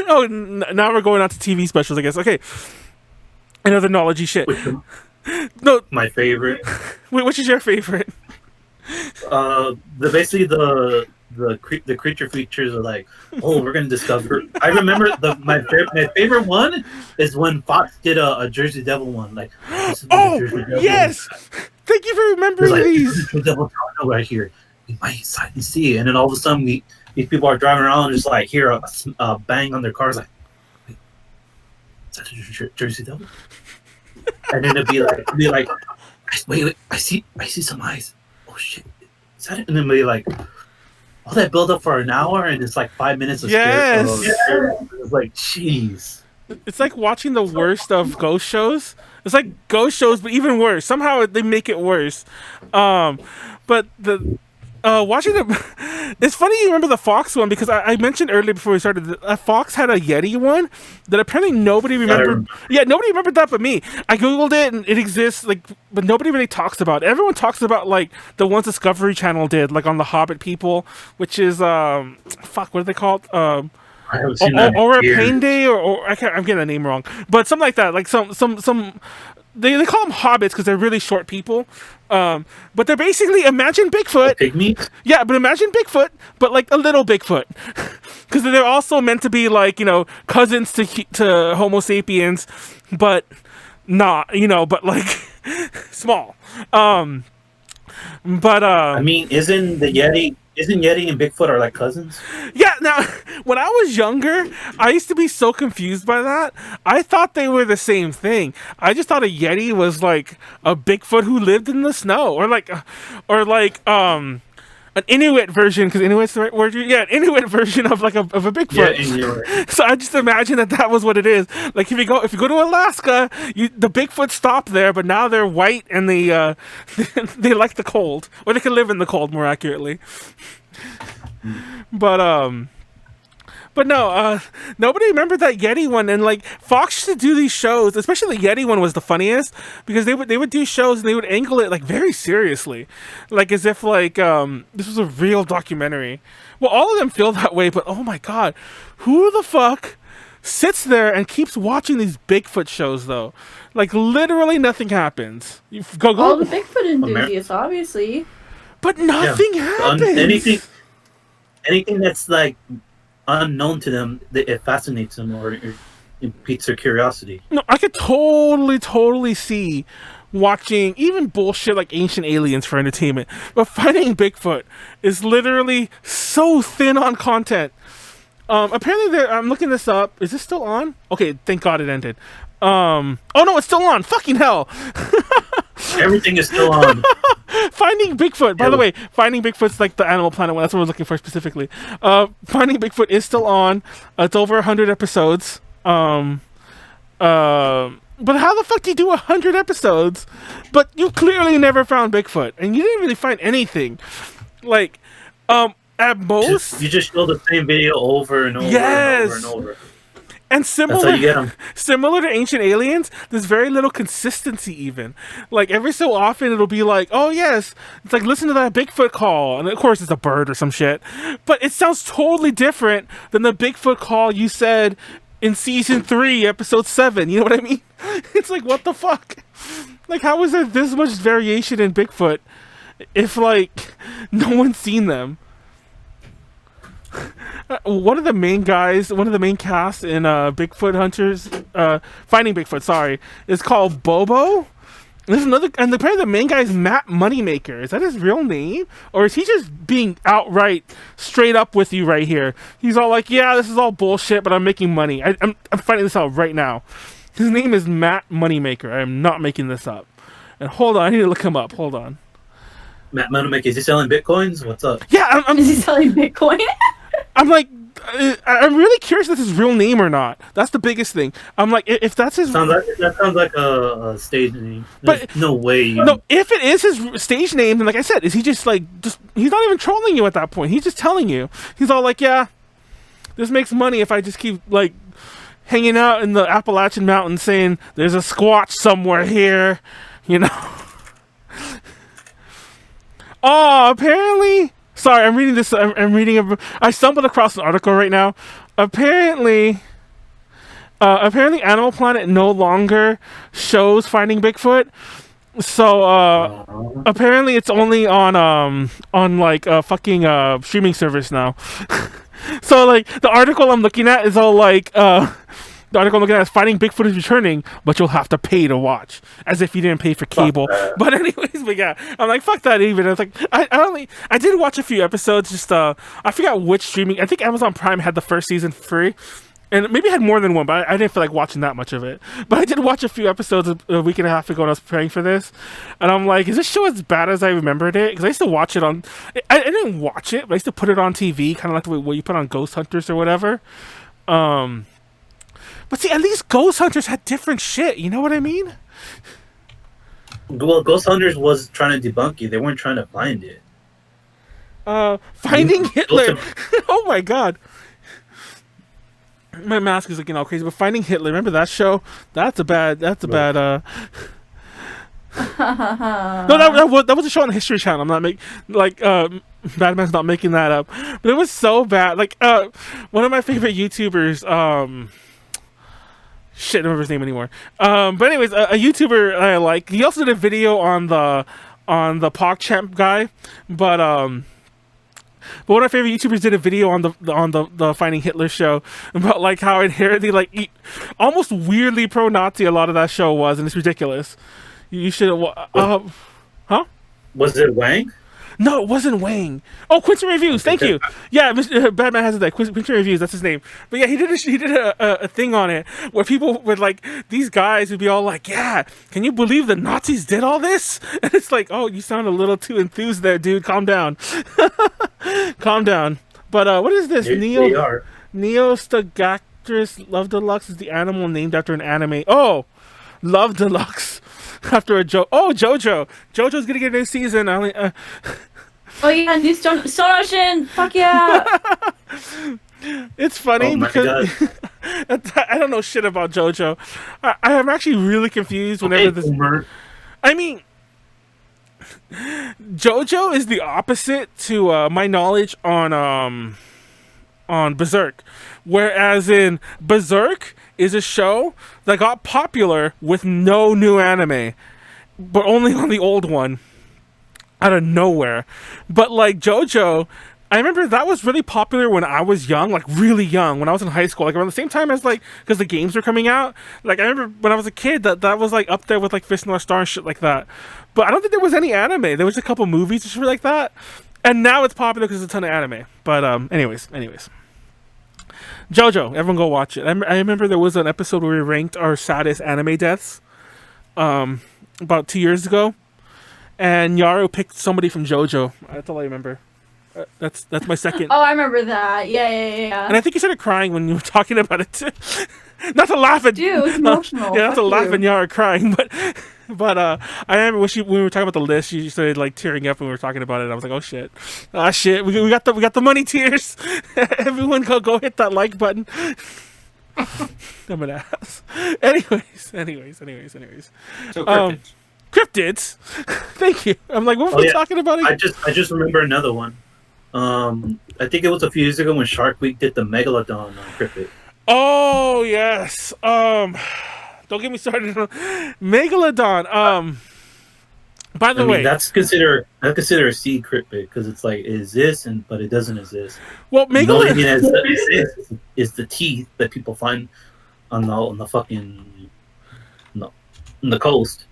Oh, now we're going on to TV specials, I guess. Okay, another knowledge-y shit. No, my favorite. Wait, which is your favorite? The creature features are like, oh, we're gonna discover. I remember my favorite one is when Fox did a Jersey Devil one. Like, oh yes, thank you for remembering like, these. Jersey Devil right here. We might sight and see, and then all of a sudden these people are driving around and just like hear a bang on their cars. Like, wait, is that a Jersey Devil? And then it'd be like, wait, I see some eyes. Oh shit, is that it? And then be like, all that build up for an hour and it's like 5 minutes of scare. It's like, jeez. It's like watching the worst of ghost shows. It's like ghost shows, but even worse. Somehow they make it worse. But the watching the, it's funny you remember the Fox one because I mentioned earlier before we started that Fox had a Yeti one that apparently nobody remembered. Yeah, nobody remembered that but me. I googled it and it exists, like, but nobody really talks about it. Everyone talks about like the ones Discovery Channel did, like on the Hobbit people, which is fuck, what are they called? I haven't seen that or a Pain Day, or I can't. I'm getting the name wrong, but something like that. Like some. They call them hobbits because they're really short people, but they're basically imagine Bigfoot. Pygmies? Yeah, but imagine Bigfoot, but like a little Bigfoot, because they're also meant to be like cousins to Homo sapiens, but not but like small. I mean, isn't Yeti and Bigfoot are like cousins? Yeah, now, when I was younger, I used to be so confused by that. I thought they were the same thing. I just thought a Yeti was like a Bigfoot who lived in the snow, or like an Inuit version, because Inuit's the right word. Yeah, an Inuit version of like of a Bigfoot. Yeah, Inuit. So I just imagine that was what it is. Like if you go to Alaska, the Bigfoot stopped there, but now they're white and they they like the cold, or they can live in the cold more accurately. But no, nobody remembered that Yeti one, and like Fox used to do these shows, especially the Yeti one was the funniest because they would do shows and they would angle it like very seriously, like as if like this was a real documentary. Well, all of them feel that way, but oh my god, who the fuck sits there and keeps watching these Bigfoot shows though? Like literally nothing happens. You go all the Bigfoot enthusiasts, obviously, but nothing happens. Anything that's like unknown to them, it fascinates them or it piques their curiosity. No, I could totally see watching even bullshit like Ancient Aliens for entertainment, but finding Bigfoot is literally so thin on content. Apparently, I'm looking this up. Is this still on? Okay, thank God it ended. Oh no, it's still on. Fucking hell. Everything is still on. Finding Bigfoot. By the way, Finding Bigfoot's like the Animal Planet one. That's what we're looking for specifically. Finding Bigfoot is still on. It's over 100 episodes. But how the fuck do you do 100 episodes? But you clearly never found Bigfoot, and you didn't really find anything. Like, at most, you just show the same video over and over and over and over. And similar, that's how you get them. Similar to Ancient Aliens, there's very little consistency even. Like, every so often, it'll be like, oh, yes, it's like, listen to that Bigfoot call. And, of course, it's a bird or some shit. But it sounds totally different than the Bigfoot call you said in Season 3, Episode 7. You know what I mean? It's like, what the fuck? Like, how is there this much variation in Bigfoot if, like, no one's seen them? One of the main cast in Bigfoot Hunters, Finding Bigfoot, sorry, is called Bobo. There's another, and apparently the main guy is Matt Moneymaker. Is that his real name? Or is he just being outright straight up with you right here? He's all like, yeah, this is all bullshit, but I'm making money. I'm finding this out right now. His name is Matt Moneymaker. I am not making this up. And hold on, I need to look him up. Hold on. Matt Moneymaker, is he selling bitcoins? What's up? Yeah, Is he selling Bitcoin? I'm like, I'm really curious if that's his real name or not. That's the biggest thing. I'm like, if that's his... That sounds like a stage name. There's no way. No, if it is his stage name, then like I said, is he just he's not even trolling you at that point. He's just telling you. He's all like, yeah, this makes money if I just keep, like, hanging out in the Appalachian Mountains saying there's a Squatch somewhere here, you know? Oh, apparently... Sorry, I'm reading this. I stumbled across an article right now. Apparently, Animal Planet no longer shows Finding Bigfoot. So apparently, it's only on like a fucking streaming service now. So like the article I'm looking at is all like the article I'm looking at is Finding Bigfoot is returning, but you'll have to pay to watch, as if you didn't pay for cable. But anyways, but yeah, I'm like, fuck that even. I was like, I did watch a few episodes, just I forgot which streaming. I think Amazon Prime had the first season free, and maybe it had more than one, but I didn't feel like watching that much of it. But I did watch a few episodes a week and a half ago when I was preparing for this, and I'm like, is this show as bad as I remembered it? Because I used to watch it on, I didn't watch it, but I used to put it on TV, kind of like the way you put on Ghost Hunters or whatever. But see, at least Ghost Hunters had different shit. You know what I mean? Well, Ghost Hunters was trying to debunk you. They weren't trying to find it. Finding Hitler. Oh my god. My mask is looking all crazy. But Finding Hitler, remember that show? That's a bad. No, that was a show on the History Channel. I'm not Bad Man's not making that up. But it was so bad. Like, one of my favorite YouTubers, shit, I don't remember his name anymore. But anyways, a YouTuber I like. He also did a video on the PogChamp guy, but one of my favorite YouTubers did a video on the Finding Hitler show about like how inherently almost weirdly pro-Nazi a lot of that show was, and it's ridiculous. You should huh? Was it Wang? No, it wasn't Wang. Oh, Quincy Reviews. Thank you. Yeah, Batman has that. Quincy Reviews. That's his name. But yeah, he did a thing on it where people would like these guys would be all like, "Yeah, can you believe the Nazis did all this?" And it's like, "Oh, you sound a little too enthused there, dude. Calm down, calm down." But what is this? Neostagactrus Love Deluxe is the animal named after an anime. Oh, Love Deluxe. After JoJo. JoJo's gonna get a new season. Oh yeah, new Stone Ocean. Fuck yeah. It's funny because I don't know shit about JoJo. I am actually really confused whenever this. I mean, JoJo is the opposite to my knowledge on Berserk, whereas in Berserk is a show that got popular with no new anime, but only on the old one, out of nowhere. But like JoJo, I remember that was really popular when I was young, like really young, when I was in high school, like around the same time as like, because the games were coming out. Like I remember when I was a kid that was like up there with like Fist North Star and shit like that. But I don't think there was any anime. There was a couple movies and shit like that. And now it's popular because there's a ton of anime. But anyways. JoJo, everyone go watch it. I remember there was an episode where we ranked our saddest anime deaths about 2 years ago, and Nyaru picked somebody from JoJo. That's all I remember. That's my second. Oh, I remember that. Yeah. And I think you started crying when you were talking about it too. Not to laugh at dude, it's emotional. Yeah, not to laugh at Nyaru crying, but I remember when we were talking about the list, she started like tearing up when we were talking about it. And I was like, oh shit, we got the money tears. Everyone go hit that like button. I'm an ass. Anyways. So cryptids. Cryptids. Thank you. I'm like, what were we talking about again? I just remember another one. I think it was a few years ago when Shark Week did the Megalodon Cryptid. Oh yes. don't get me started on Megalodon. By the I way, mean, that's consider a sea cryptid because it's like it exists, but it doesn't exist. well, The only thing Megalodon. that exists is the teeth that people find on the fucking no, on the coast.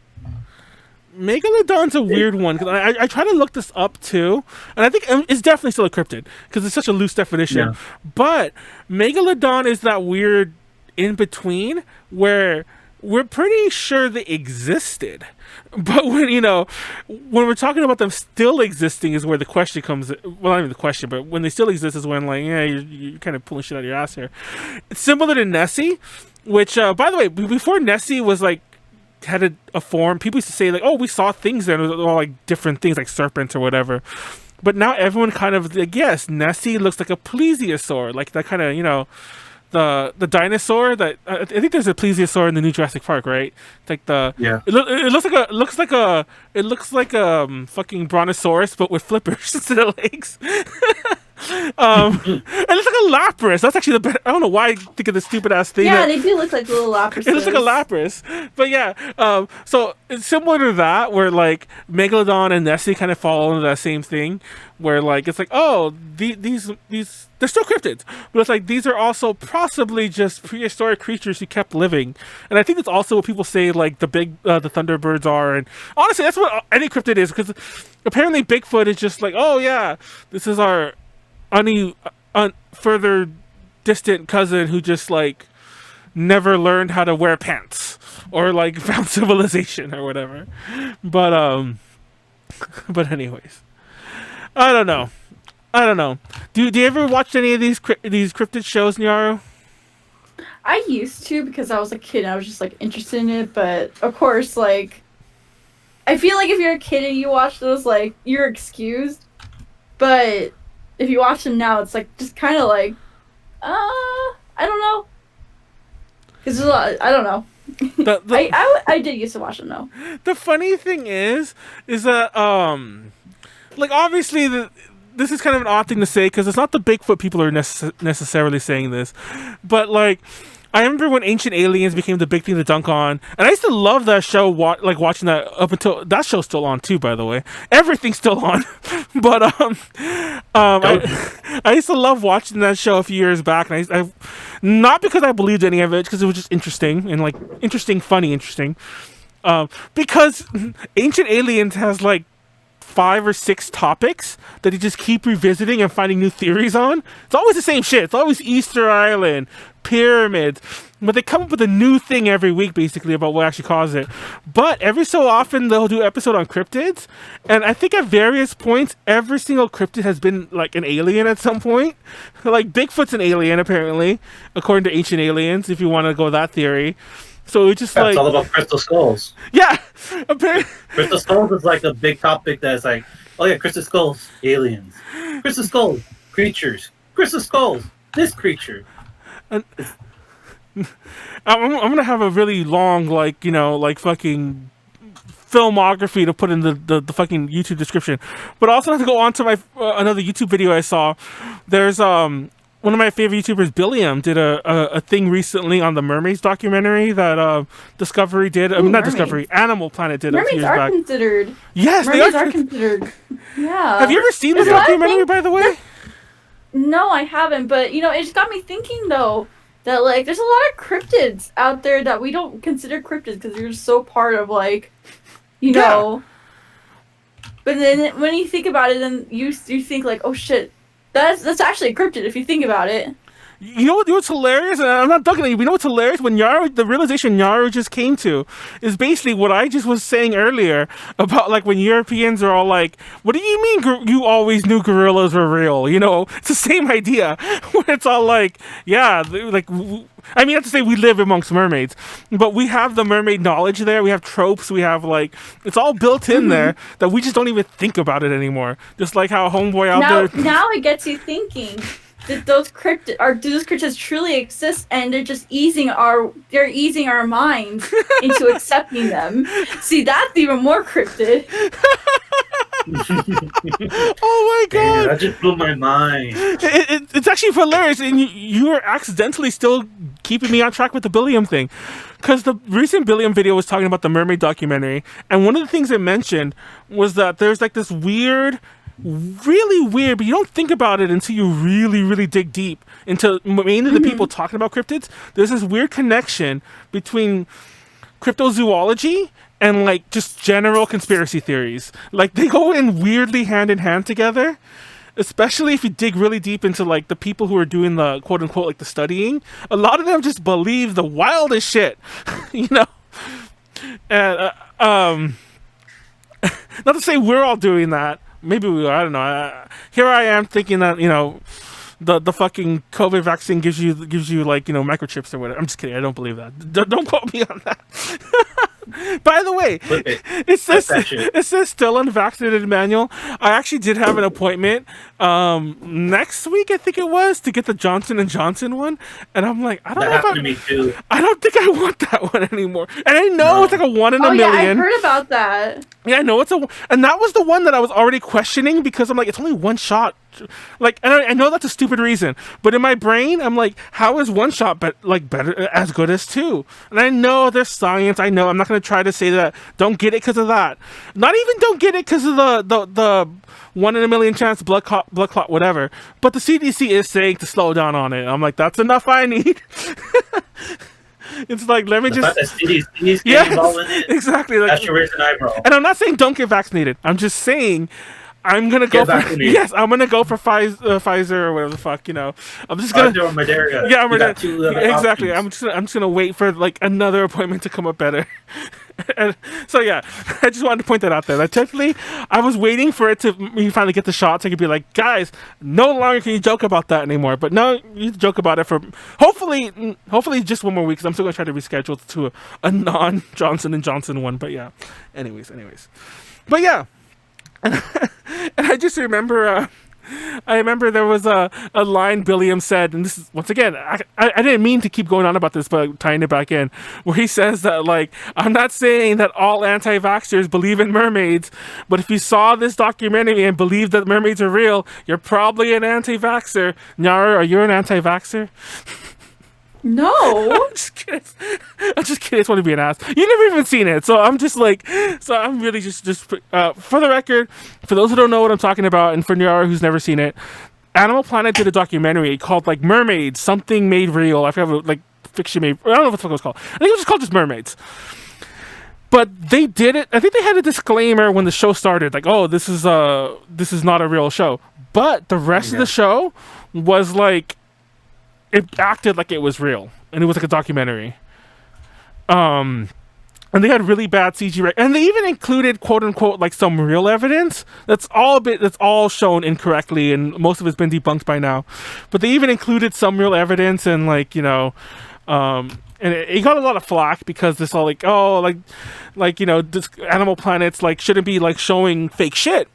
Megalodon's a weird one because I try to look this up too, and I think it's definitely still a cryptid because it's such a loose definition. Yeah. But Megalodon is that weird in between where we're pretty sure they existed, but when we're talking about them still existing is where the question comes. Well, not even the question, but when they still exist is when like you're kind of pulling shit out of your ass here. It's similar to Nessie, which by the way, before Nessie was like had a form, people used to say like, oh, we saw things there, and it was all like different things like serpents or whatever. But now everyone kind of like, yes, Nessie looks like a plesiosaur, like that kind of the dinosaur that I think there's a plesiosaur in the new Jurassic Park, right? It's like it looks like a fucking brontosaurus but with flippers instead of legs. It looks like a lapras. That's actually the best. I don't know why I think of this stupid ass thing. Yeah, they do look like little laprases. It looks like a lapras. But yeah, so it's similar to that, where like Megalodon and Nessie kind of fall into that same thing, where like it's like, oh, these they're still cryptids, but it's like these are also possibly just prehistoric creatures who kept living. And I think that's also what people say like the Thunderbirds are. And honestly, that's what any cryptid is, because apparently Bigfoot is just like, oh yeah, this is our further distant cousin who just like never learned how to wear pants or like found civilization or whatever. But anyways, I don't know. Do you ever watch any of these cryptid shows, Nyaru? I used to because I was a kid and I was just like interested in it, but of course, like I feel like if you're a kid and you watch those, like you're excused. But if you watch them now, it's like just kind of like, I don't know, because there's a lot. I don't know. I did used to watch them though. The funny thing is that like obviously this is kind of an odd thing to say because it's not the Bigfoot people are necessarily saying this, but like I remember when Ancient Aliens became the big thing to dunk on, and I used to love that show. Like watching that up until that show's still on too. By the way, everything's still on. But I used to love watching that show a few years back, and I not because I believed any of it, because it was just interesting and like funny. Because Ancient Aliens has like 5 or 6 topics that they just keep revisiting and finding new theories on. It's always the same shit. It's always Easter Island, pyramids, but they come up with a new thing every week basically about what actually caused it. But every so often they'll do an episode on cryptids, and I think at various points every single cryptid has been like an alien at some point. Like Bigfoot's an alien apparently, according to Ancient Aliens, if you want to go that theory. So it's just It's all about crystal skulls. Yeah, Crystal skulls is like a big topic that's like, oh yeah, crystal skulls, aliens. Crystal skulls, creatures. Crystal skulls, this creature. And I'm gonna have a really long like fucking filmography to put in the fucking YouTube description, but also have to go on to my another YouTube video I saw. There's one of my favorite YouTubers, Billiam, did a thing recently on the mermaids documentary that Discovery did. I mean, not mermaids. Discovery, Animal Planet did a few years Mermaids are back. considered. Yes, Mermaids they are considered. Yeah. Have you ever seen this There's a lot of documentary, things- by the way? No, I haven't. But it just got me thinking though that like there's a lot of cryptids out there that we don't consider cryptids because they're just so part of like, know. But then when you think about it, then you think like, oh shit. That's actually a cryptid if you think about it. You know what's hilarious? And I'm not ducking at you. But you know what's hilarious? When the realization Nyaru just came to is basically what I just was saying earlier about like when Europeans are all like, "What do you mean you always knew gorillas were real?" It's the same idea. Where it's all like, yeah, like. I mean, not to say we live amongst mermaids, but we have the mermaid knowledge there. We have tropes. We have like it's all built in there that we just don't even think about it anymore. Just like how homeboy out there. Now it gets you thinking. Did those cryptids truly exist, and they're just easing our minds into accepting them? See, that's even more cryptid. Oh my god! Man, that just blew my mind. It's actually hilarious, and you are accidentally still keeping me on track with the Billiam thing. Because the recent Billiam video was talking about the mermaid documentary, and one of the things it mentioned was that there's like this weird, really weird, but you don't think about it until you really, really dig deep into mainly the people talking about cryptids. There's this weird connection between cryptozoology and like just general conspiracy theories. Like they go in weirdly hand in hand together, especially if you dig really deep into like the people who are doing the quote unquote like the studying. A lot of them just believe the wildest shit, you know. And not to say we're all doing that. Maybe we are. I don't know. Here I am thinking that, you know, the fucking COVID vaccine gives you like, you know, microchips or whatever. I'm just kidding. I don't believe that. Don't quote me on that. By the way, it says still unvaccinated, Manuel. I actually did have an appointment next week, I think it was, to get the Johnson & Johnson one, and I'm like, I don't think I want that one anymore. And I know it's like a 1 in a million. Yeah, I heard about that. Yeah, I know and that was the one that I was already questioning because I'm like, it's only one shot. Like, and I know that's a stupid reason, but in my brain, I'm like, how is one shot better, as good as two? And I know there's science. I know I'm not going to try to say that. Don't get it because of that. Not even don't get it because of the 1 in a million chance blood clot, whatever. But the CDC is saying to slow down on it. I'm like, that's enough I need. It's like, let me just. Exactly. Like, that's your raise an eyebrow. And I'm not saying don't get vaccinated. I'm just saying I'm gonna go for I'm gonna go for Pfizer or whatever the fuck, you know. I'm just gonna do Moderna. Yeah, exactly. Options. I'm just gonna wait for like another appointment to come up better. And so yeah, I just wanted to point that out there. That technically, I was waiting for it to me finally get the shot, so I could be like, guys, no longer can you joke about that anymore. But no, you joke about it for hopefully just one more week. Because I'm still gonna try to reschedule to a non Johnson & Johnson one. But yeah, anyways, but yeah. And I just remember, I remember there was a line Billiam said, and this is, once again, I didn't mean to keep going on about this, but tying it back in, where he says that, like, I'm not saying that all anti-vaxxers believe in mermaids, but if you saw this documentary and believe that mermaids are real, you're probably an anti-vaxxer. Nyaru, are you an anti-vaxxer? No. I'm just kidding. I just want to be an ass. You never even seen it, so I'm just like, so I'm really just for the record, for those who don't know what I'm talking about, and for Nyaru who's never seen it, Animal Planet did a documentary called like Mermaids, something made real. I forgot what, like fiction made. I don't know what the fuck it was called. I think it was just called just Mermaids. But they did it. I think they had a disclaimer when the show started, like, oh, this is not a real show. But the rest of the show was like, it acted like it was real, and it was like a documentary. And they had really bad CG, and they even included quote unquote like some real evidence. That's all shown incorrectly, and most of it's been debunked by now. But they even included some real evidence, and like, you know, and it got a lot of flack because this all like, oh, like you know, this Animal Planet's like shouldn't be like showing fake shit,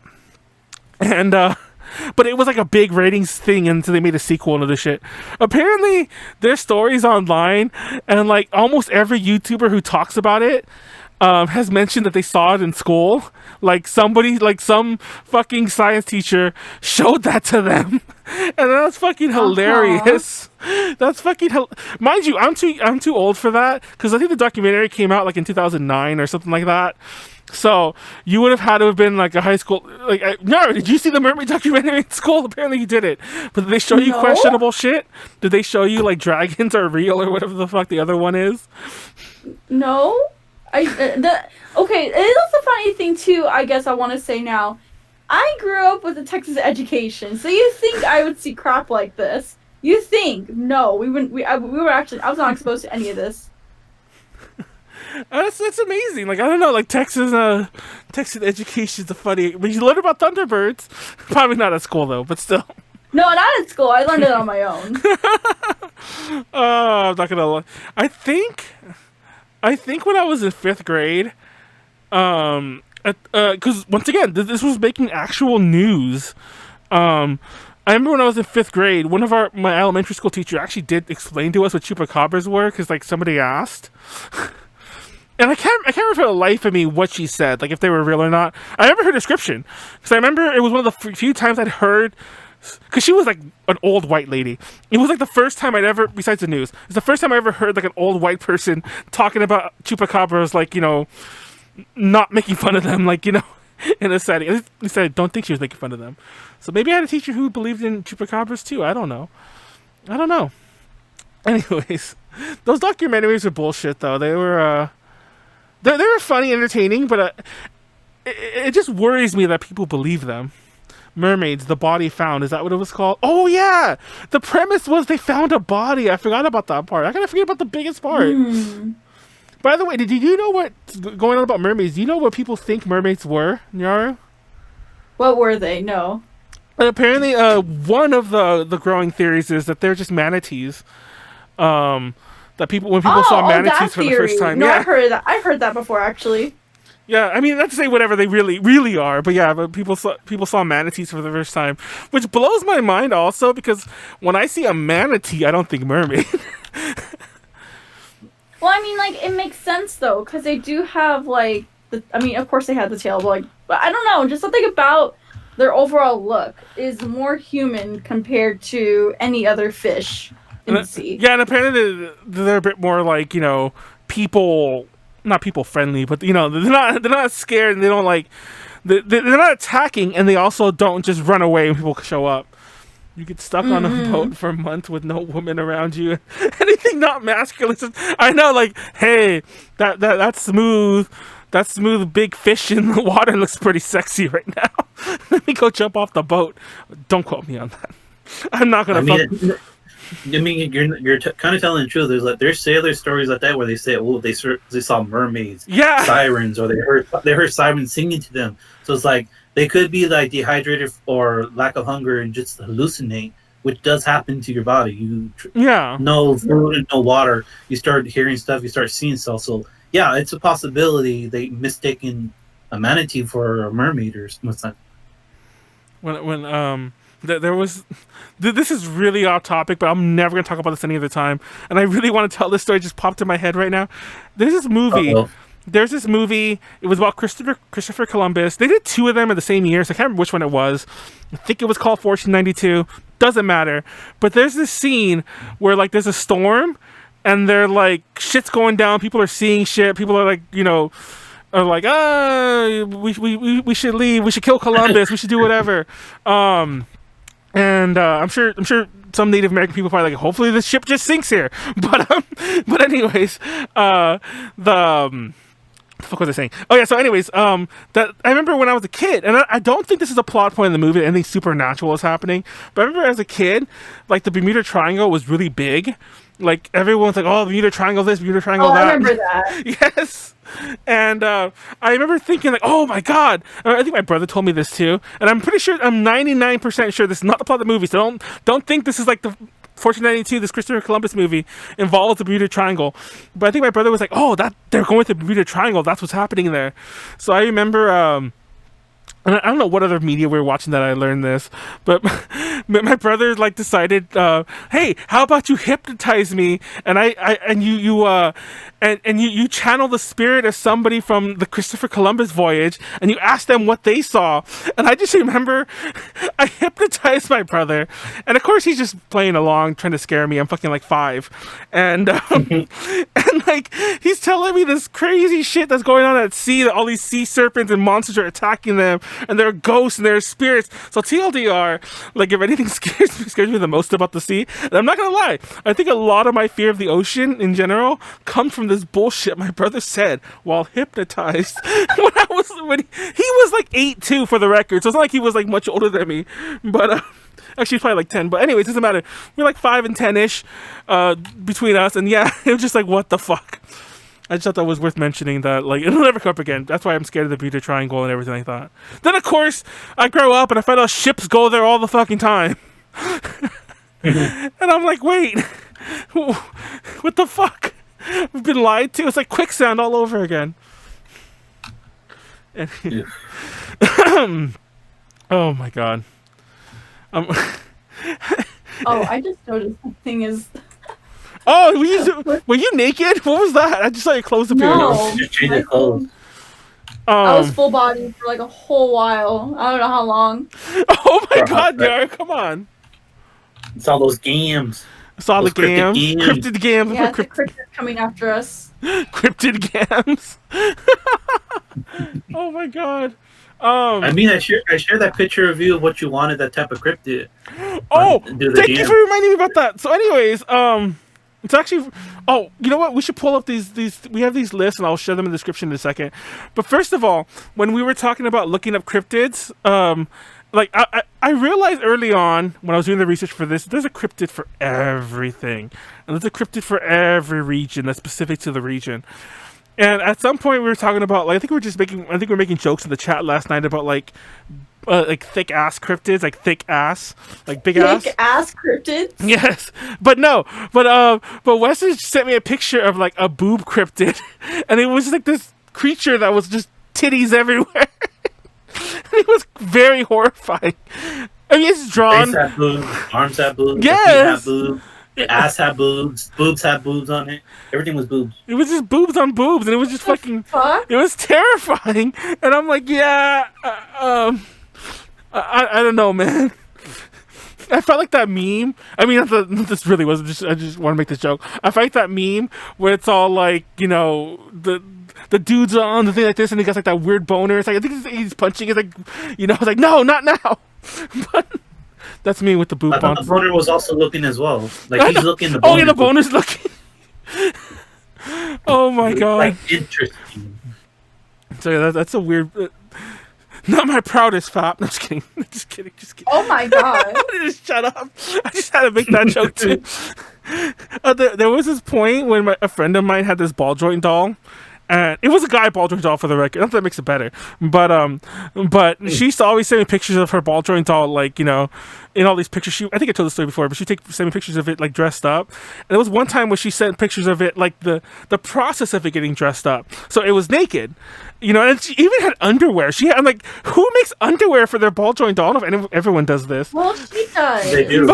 and but it was like a big ratings thing, and so they made a sequel into the shit. Apparently, there's stories online, and like almost every YouTuber who talks about it has mentioned that they saw it in school. Like somebody, like some fucking science teacher showed that to them, and that's fucking hilarious. That's fucking mind you, I'm too old for that, because I think the documentary came out like in 2009 or something like that. So you would have had to have been like a high school. Like, no, did you see the mermaid documentary in school? Apparently you did it. But did they show you questionable shit? Did they show you like dragons are real or whatever the fuck the other one is? No, okay. That's the funny thing too. I guess I want to say now, I grew up with a Texas education, so you think I would see crap like this? You think? No, we wouldn't. I was not exposed to any of this. That's amazing. Like, I don't know, like Texas education is funny. But you learn about Thunderbirds. Probably not at school though, but still. No, not at school. I learned it on my own. I'm not gonna lie. I think when I was in 5th grade, because once again, this was making actual news. I remember when I was in 5th grade, one of my elementary school teacher actually did explain to us what chupacabras were, because like somebody asked. And I can't remember for the life of me what she said, like if they were real or not. I never heard a description, because I remember it was one of the few times I'd heard because she was like an old white lady. It was like the first time I'd ever, besides the news, it's the first time I ever heard like an old white person talking about chupacabras, like, you know, not making fun of them, like, you know, in a setting. At least I don't think she was making fun of them. So maybe I had a teacher who believed in chupacabras too. I don't know. Anyways, those documentaries are bullshit though. They were funny, entertaining, but it just worries me that people believe them. Mermaids, the body found. Is that what it was called? Oh yeah, the premise was they found a body. I forgot about that part. I gotta forget about the biggest part. By the way, did you know what's going on about mermaids? Do you know what people think mermaids were, Nyaru? What were they? No. Apparently, one of the growing theories is that they're just manatees. That when people saw manatees for the first time. No, yeah. I've heard that. I've heard that before, actually. Yeah, I mean, not to say whatever they really are, but yeah, but people saw manatees for the first time, which blows my mind also, because when I see a manatee, I don't think mermaid. Well, I mean, like, it makes sense though, because they do have like of course they had the tail, but I don't know, just something about their overall look is more human compared to any other fish in the sea. Yeah, and apparently they're a bit more like, you know, not people friendly, but you know, they're not scared, and they don't like they're not attacking, and they also don't just run away when people show up. You get stuck on a boat for a month with no woman around you. Anything not masculine. I know, like, hey, that smooth big fish in the water looks pretty sexy right now. Let me go jump off the boat. Don't quote me on that. I'm not gonna. You're kind of telling the truth. There's sailor stories like that where they say, oh, they saw mermaids, sirens, or they heard sirens singing to them. So it's like they could be like dehydrated or lack of hunger and just hallucinate, which does happen to your body. No food and no water. You start hearing stuff. You start seeing stuff. So yeah, it's a possibility they mistaken a manatee for a mermaid or something. There was, this is really off topic, but I'm never going to talk about this any other time. And I really want to tell this story. It just popped in my head right now. There's this movie. It was about Christopher Columbus. They did two of them in the same year, so I can't remember which one it was. I think it was called 1492. Doesn't matter. But there's this scene where like there's a storm, and they're like shit's going down. People are seeing shit. People are like, you know, are like, we should leave. We should kill Columbus. We should do whatever. And I'm sure some Native American people probably like, hopefully this ship just sinks here. But anyways, the fuck was I saying? Oh yeah, so anyways, that I remember when I was a kid, and I don't think this is a plot point in the movie, anything supernatural is happening, but I remember as a kid, like the Bermuda Triangle was really big. Like everyone's like, oh, Bermuda Triangle this, Bermuda Triangle that. I remember that. Yes. And I remember thinking like, oh my god. I think my brother told me this too, and I'm 99% sure this is not the plot of the movie. So don't think this is like the 1492, this Christopher Columbus movie involves the Bermuda Triangle. But I think my brother was like, oh, that they're going to the Bermuda Triangle. That's what's happening there. So I remember. And I don't know what other media we were watching that I learned this, but my brother like decided, hey, how about you hypnotize me, and you channel the spirit of somebody from the Christopher Columbus voyage, and you ask them what they saw. And I just remember I hypnotized my brother, and of course he's just playing along, trying to scare me. I'm fucking like 5, and and like he's telling me this crazy shit that's going on at sea, that all these sea serpents and monsters are attacking them. And there are ghosts and there are spirits. So TLDR, like if anything scares me the most about the sea, and I'm not gonna lie, I think a lot of my fear of the ocean in general comes from this bullshit my brother said while hypnotized when he was like 8 too, for the record. So it's not like he was like much older than me, but actually he's probably like 10. But anyways, it doesn't matter. We're like 5 and 10ish between us, and yeah, it was just like, what the fuck. I just thought that was worth mentioning, that like it'll never come up again. That's why I'm scared of the Bermuda Triangle and everything like that. Then of course I grow up and I find out ships go there all the fucking time. And I'm like, wait, what the fuck? We've been lied to. It's like quicksand all over again. And oh my god. Oh, I just noticed something is. Oh, were you naked? What was that? I just saw your clothes appear. No, Just change your clothes. I was full body for like a whole while. I don't know how long. Oh my god, Nyaru, come on. It's all those games. It's all the Those cryptid games. games. Cryptid games. Yeah, the cryptid coming after us. Cryptid games. Oh my god. I mean, I share that picture of you of what you wanted, that type of cryptid. Oh, Do the thank you jam. for reminding me about that. So, anyways, it's actually. Oh, you know what? We should pull up these. We have these lists, and I'll share them in the description in a second. But first of all, when we were talking about looking up cryptids, like I realized early on when I was doing the research for this, there's a cryptid for everything, and there's a cryptid for every region that's specific to the region. And at some point we were talking about, like, I think we were making jokes in the chat last night about like thick ass cryptids, like thick ass, like big ass. Thick ass cryptids? Yes, but no, but Weston sent me a picture of like a boob cryptid, and it was just like this creature that was just titties everywhere. It was very horrifying. I mean, it's drawn. Face had boobs, arms had boobs, Yes. feet had boobs, ass had boobs had boobs on it. Everything was boobs. It was just boobs on boobs, and it was just fucking. Fuck? It was terrifying, and I'm like, yeah, I don't know, man. I felt like that meme. I mean, this really wasn't. I just want to make this joke. I felt like that meme where it's all like, you know, the dude's on the thing like this, and he got like that weird boner. It's like I think he's punching. It's like, you know, it's like no, not now. But that's me with the boob I thought bumps. the boner was also looking as well. Like he's looking. The Oh yeah, boner the boner's looking. Oh my god. Like interesting. So yeah, that's a weird. Not my proudest fap. No, just kidding. Just kidding. Oh my god. Just shut up. I just had to make that joke too. There was this point when a friend of mine had this ball joint doll, and it was a guy ball joint doll for the record. Not that makes it better, but she used to always send me pictures of her ball joint doll, like, you know, in all these pictures. I think I told the story before, but send me pictures of it like dressed up. And there was one time where she sent pictures of it, like the process of it getting dressed up. So it was naked, you know, and she even had underwear. I'm like, who makes underwear for their ball joint doll? I don't know if everyone does this. Well, she does. They do.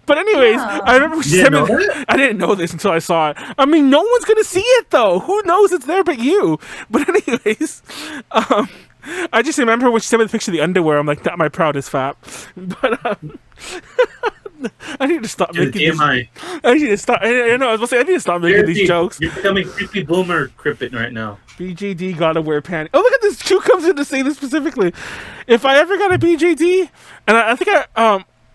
But anyways, Yeah. I remember she sent me. I didn't know this until I saw it. I mean, no one's gonna see it though. Who knows it's there but you? But anyways, I just remember when she sent me the picture of the underwear. I'm like, not my proudest fap. But I need to stop making these. I need to stop. I know. I was supposed to say I need to stop making these jokes. You're becoming creepy boomer cryptid right now. BJD gotta wear panties. Oh, look at this. Q comes in to say this specifically. If I ever got a BJD, and I think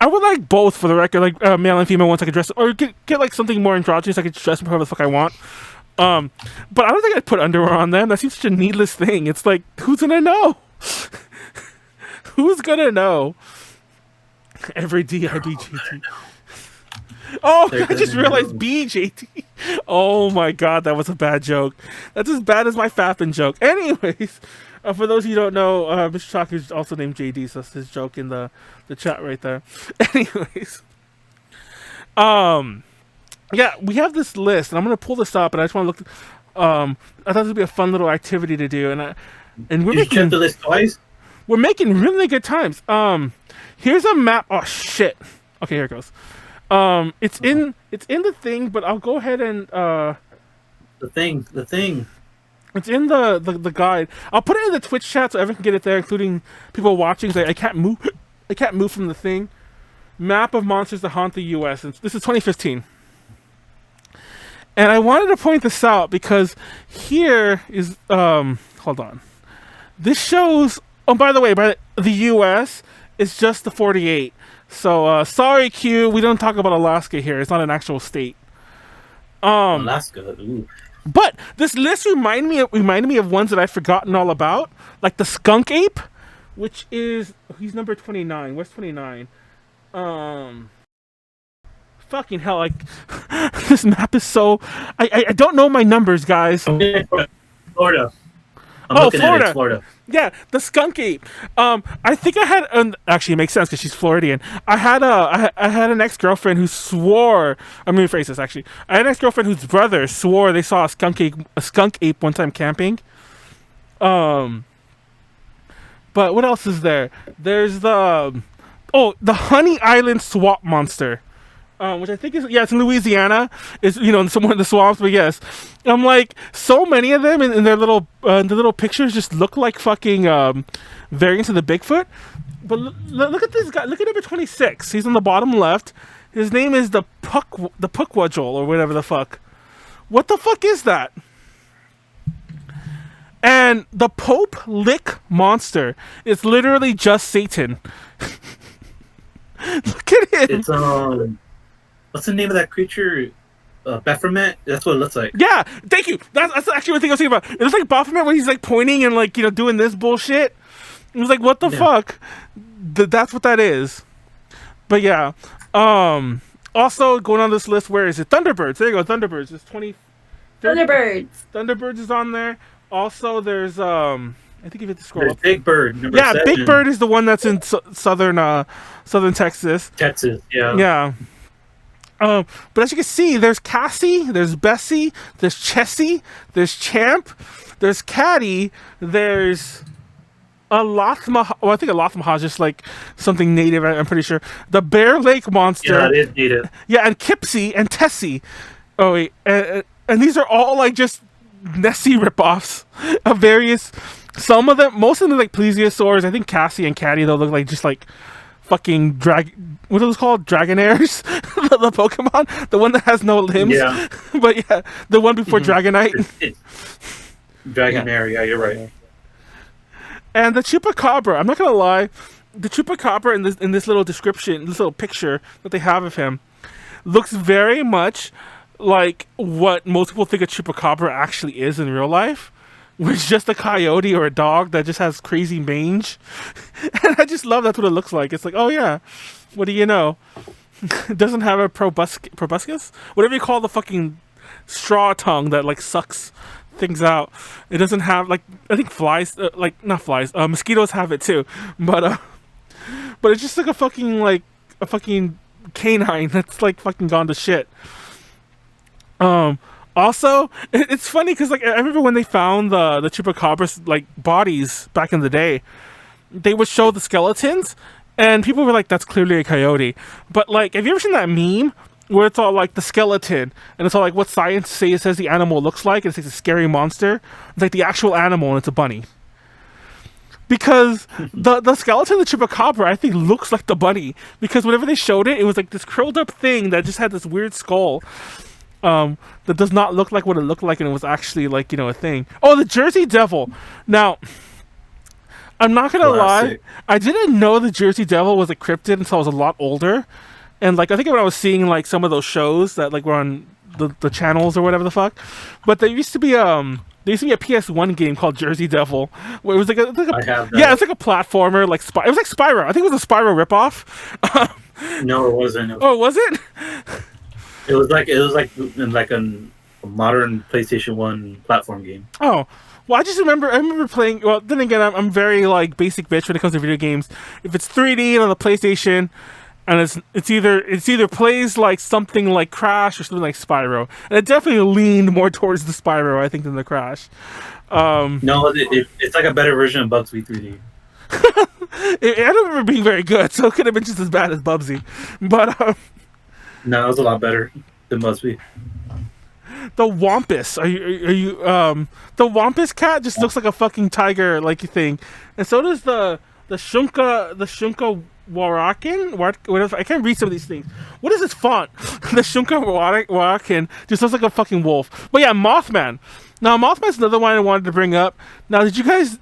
I would like both, for the record, like male and female ones. I could dress, or get like something more androgynous. I could dress them however the fuck I want. But I don't think I'd put underwear on them. That seems such a needless thing. It's like, who's gonna know? Who's gonna know? Every DIBJT. Oh, I just realized BJT. Oh my god, that was a bad joke. That's as bad as my fapping joke. Anyways, for those of you who don't know, Mr. Chalk is also named JD, so that's his joke in the chat right there. Anyways, yeah, we have this list, and I'm gonna pull this up, and I just want to look. I thought this would be a fun little activity to do, and we're Did you check the list twice? We're making really good times. Here's a map. Oh shit. Okay, here it goes. It's in the thing, but I'll go ahead and The thing. it's in the guide. I'll put it in the Twitch chat so everyone can get it there, including people watching. So I can't move. I can't move from the thing. Map of monsters that haunt the U.S. And this is 2015. And I wanted to point this out because here is hold on. This shows. Oh, by the way, the U.S. is just the 48. So sorry, Q. We don't talk about Alaska here. It's not an actual state. Alaska. Ooh. But this list reminded me of ones that I've forgotten all about, like the skunk ape, which is he's number 29. Where's 29? Fucking hell! Like this map is so. I don't know my numbers, guys. Florida. I'm looking at it, Florida. Yeah, the skunk ape. I think I had actually it makes sense because she's Floridian. I had an ex-girlfriend who swore. I'm gonna rephrase this actually. I had an ex-girlfriend whose brother swore they saw a skunk ape one time camping. But what else is there? There's the Honey Island swamp monster. which I think is it's in Louisiana. It's somewhere in the swamps, but yes, I'm like so many of them in their little the little pictures just look like fucking variants of the Bigfoot. But look at this guy. Look at number 26. He's on the bottom left. His name is the Pukwudgel or whatever the fuck. What the fuck is that? And the Pope Lick Monster is literally just Satan. Look at him. It's what's the name of that creature? Baphomet. That's what it looks like. Yeah, thank you. That's actually what I was thinking about. It looks like Baphomet when he's like pointing and like doing this bullshit. It was like, what the fuck? That's what that is. But yeah. Also going on this list, where is it? Thunderbirds. There you go. Thunderbirds. It's 20. Thunderbirds. Thunderbirds is on there. Also, there's I think if you scroll up. Big Bird. Number 7. Big Bird is the one that's in southern Texas. Texas. Yeah. Yeah. But as you can see, there's Cassie, there's Bessie, there's Chessie, there's Champ, there's Caddy, there's Alothma. Well, I think Alothma is just like something native. I'm pretty sure. The Bear Lake Monster. Yeah, it is native. Yeah, and Kipsy and Tessie. Oh wait, and these are all like just Nessie ripoffs of various. Some of them, most of them are like plesiosaurs. I think Cassie and Caddy though look like just like fucking what are those called? Dragonairs? the Pokemon, the one that has no limbs. Yeah. But yeah, the one before Dragonite. Dragonair. Yeah, you're right. And the Chupacabra, I'm not gonna lie, the Chupacabra in this little description, this little picture that they have of him, looks very much like what most people think a Chupacabra actually is in real life, which is just a coyote or a dog that just has crazy mange. And I just love that's what it looks like. It's like, oh yeah, what do you know? It doesn't have a proboscis? Whatever you call the fucking straw tongue that like sucks things out. It doesn't have like, I think flies, not flies, mosquitoes have it too, but it's just like a fucking canine that's like fucking gone to shit. Also, it's funny because like I remember when they found the Chupacabra's like bodies back in the day, they would show the skeletons and people were like, that's clearly a coyote. But like, have you ever seen that meme where it's all like the skeleton and it's all like what science says the animal looks like, and it's like a scary monster? It's like the actual animal and it's a bunny. Because the skeleton of the Chupacabra, I think, looks like the bunny. Because whenever they showed it, it was like this curled up thing that just had this weird skull. That does not look like what it looked like, and it was actually like a thing. Oh, the Jersey Devil. Now, I'm not gonna lie, I didn't know the Jersey Devil was a cryptid until I was a lot older, and like I think when I was seeing like some of those shows that like were on the channels or whatever the fuck. But there used to be a PS1 game called Jersey Devil, where it was it's like a platformer, like it was like Spyro. I think it was a Spyro ripoff. No, it wasn't. Oh, was it? It was like in like a modern PlayStation 1 platform game. Oh, well, I remember playing. Well, then again, I'm very like basic bitch when it comes to video games. If it's 3D on the PlayStation, and it's either plays like something like Crash or something like Spyro, and it definitely leaned more towards the Spyro, I think, than the Crash. No, it's like a better version of Bugsy 3D. I don't remember being very good, so it could have been just as bad as Bubsy, but. No, it was a lot better than Busby. The Wampus. Are you the Wampus cat just looks like a fucking tiger like thing. And so does the Shunka Warakin? Whatever. I can't read some of these things. What is this font? The Shunka Warakin just looks like a fucking wolf. But yeah, Mothman. Now Mothman's another one I wanted to bring up. Now do you guys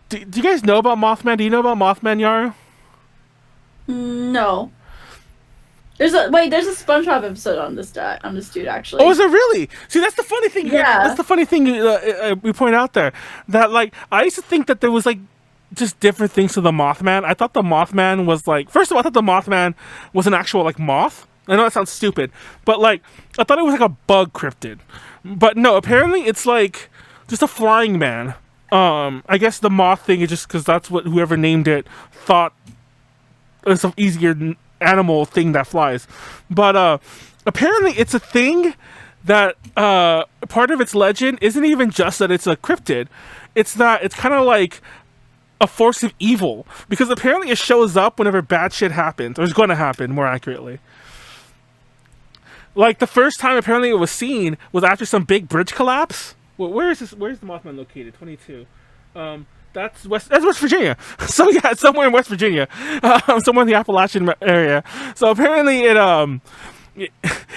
know about Mothman? Do you know about Mothman, Nyaru? No. There's a SpongeBob episode on this dude actually. Oh, is it really? See, that's the funny thing. Yeah. That's the funny thing we point out there. That like I used to think that there was like just different things to the Mothman. I thought the Mothman was like, first of all, I thought the Mothman was an actual like moth. I know that sounds stupid, but like I thought it was like a bug cryptid. But no, apparently it's like just a flying man. I guess the moth thing is just because that's what whoever named it thought was an easier animal thing that flies. But apparently it's a thing that part of its legend isn't even just that it's a cryptid. It's that it's kind of like a force of evil, because apparently it shows up whenever bad shit happens, or is going to happen more accurately. Like the first time apparently it was seen was after some big bridge collapse. Where is this? Where's the Mothman located? 22. That's West Virginia. So yeah, it's somewhere in West Virginia, somewhere in the Appalachian area. So apparently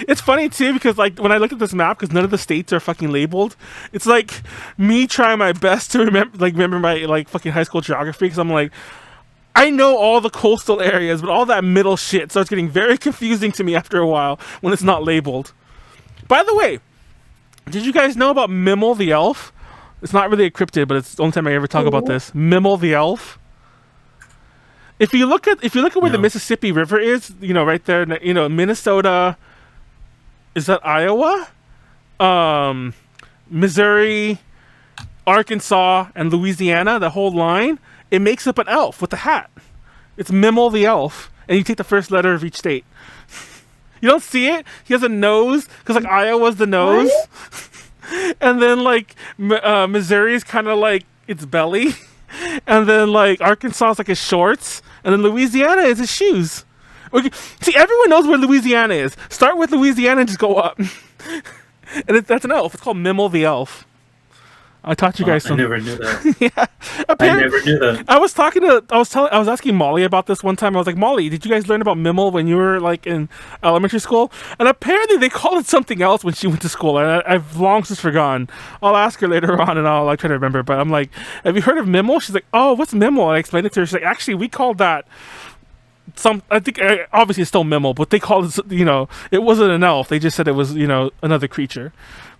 it's funny too because like when I look at this map, because none of the states are fucking labeled, it's like me trying my best to remember my like fucking high school geography, because I'm like, I know all the coastal areas, but all that middle shit starts getting very confusing to me after a while when it's not labeled. By the way, did you guys know about Mimmel the elf? It's not really a cryptid, but it's the only time I ever talk about this. Mimmel the elf. If you look at where the Mississippi River is, you know, right there, you know, Minnesota, is that Iowa? Missouri, Arkansas, and Louisiana, the whole line, it makes up an elf with a hat. It's Mimmel the elf, and you take the first letter of each state. You don't see it? He has a nose, because like Iowa's the nose. And then like Missouri is kind of like its belly. And then like Arkansas is like his shorts. And then Louisiana is his shoes. Okay. See, everyone knows where Louisiana is. Start with Louisiana and just go up. And that's an elf. It's called Mimmel the elf. I taught you guys something. I never knew that. Yeah. I never knew that. I was asking Molly about this one time. I was like, Molly, did you guys learn about Mimmel when you were like in elementary school? And apparently they called it something else when she went to school, and I've long since forgotten. I'll ask her later on, and I'll like try to remember. But I'm like, have you heard of Mimmel? She's like, oh, what's Mimmel? And I explained it to her. She's like, actually, we called that I think obviously it's still Mimmel, but they called it, you know, it wasn't an elf. They just said it was, you know, another creature.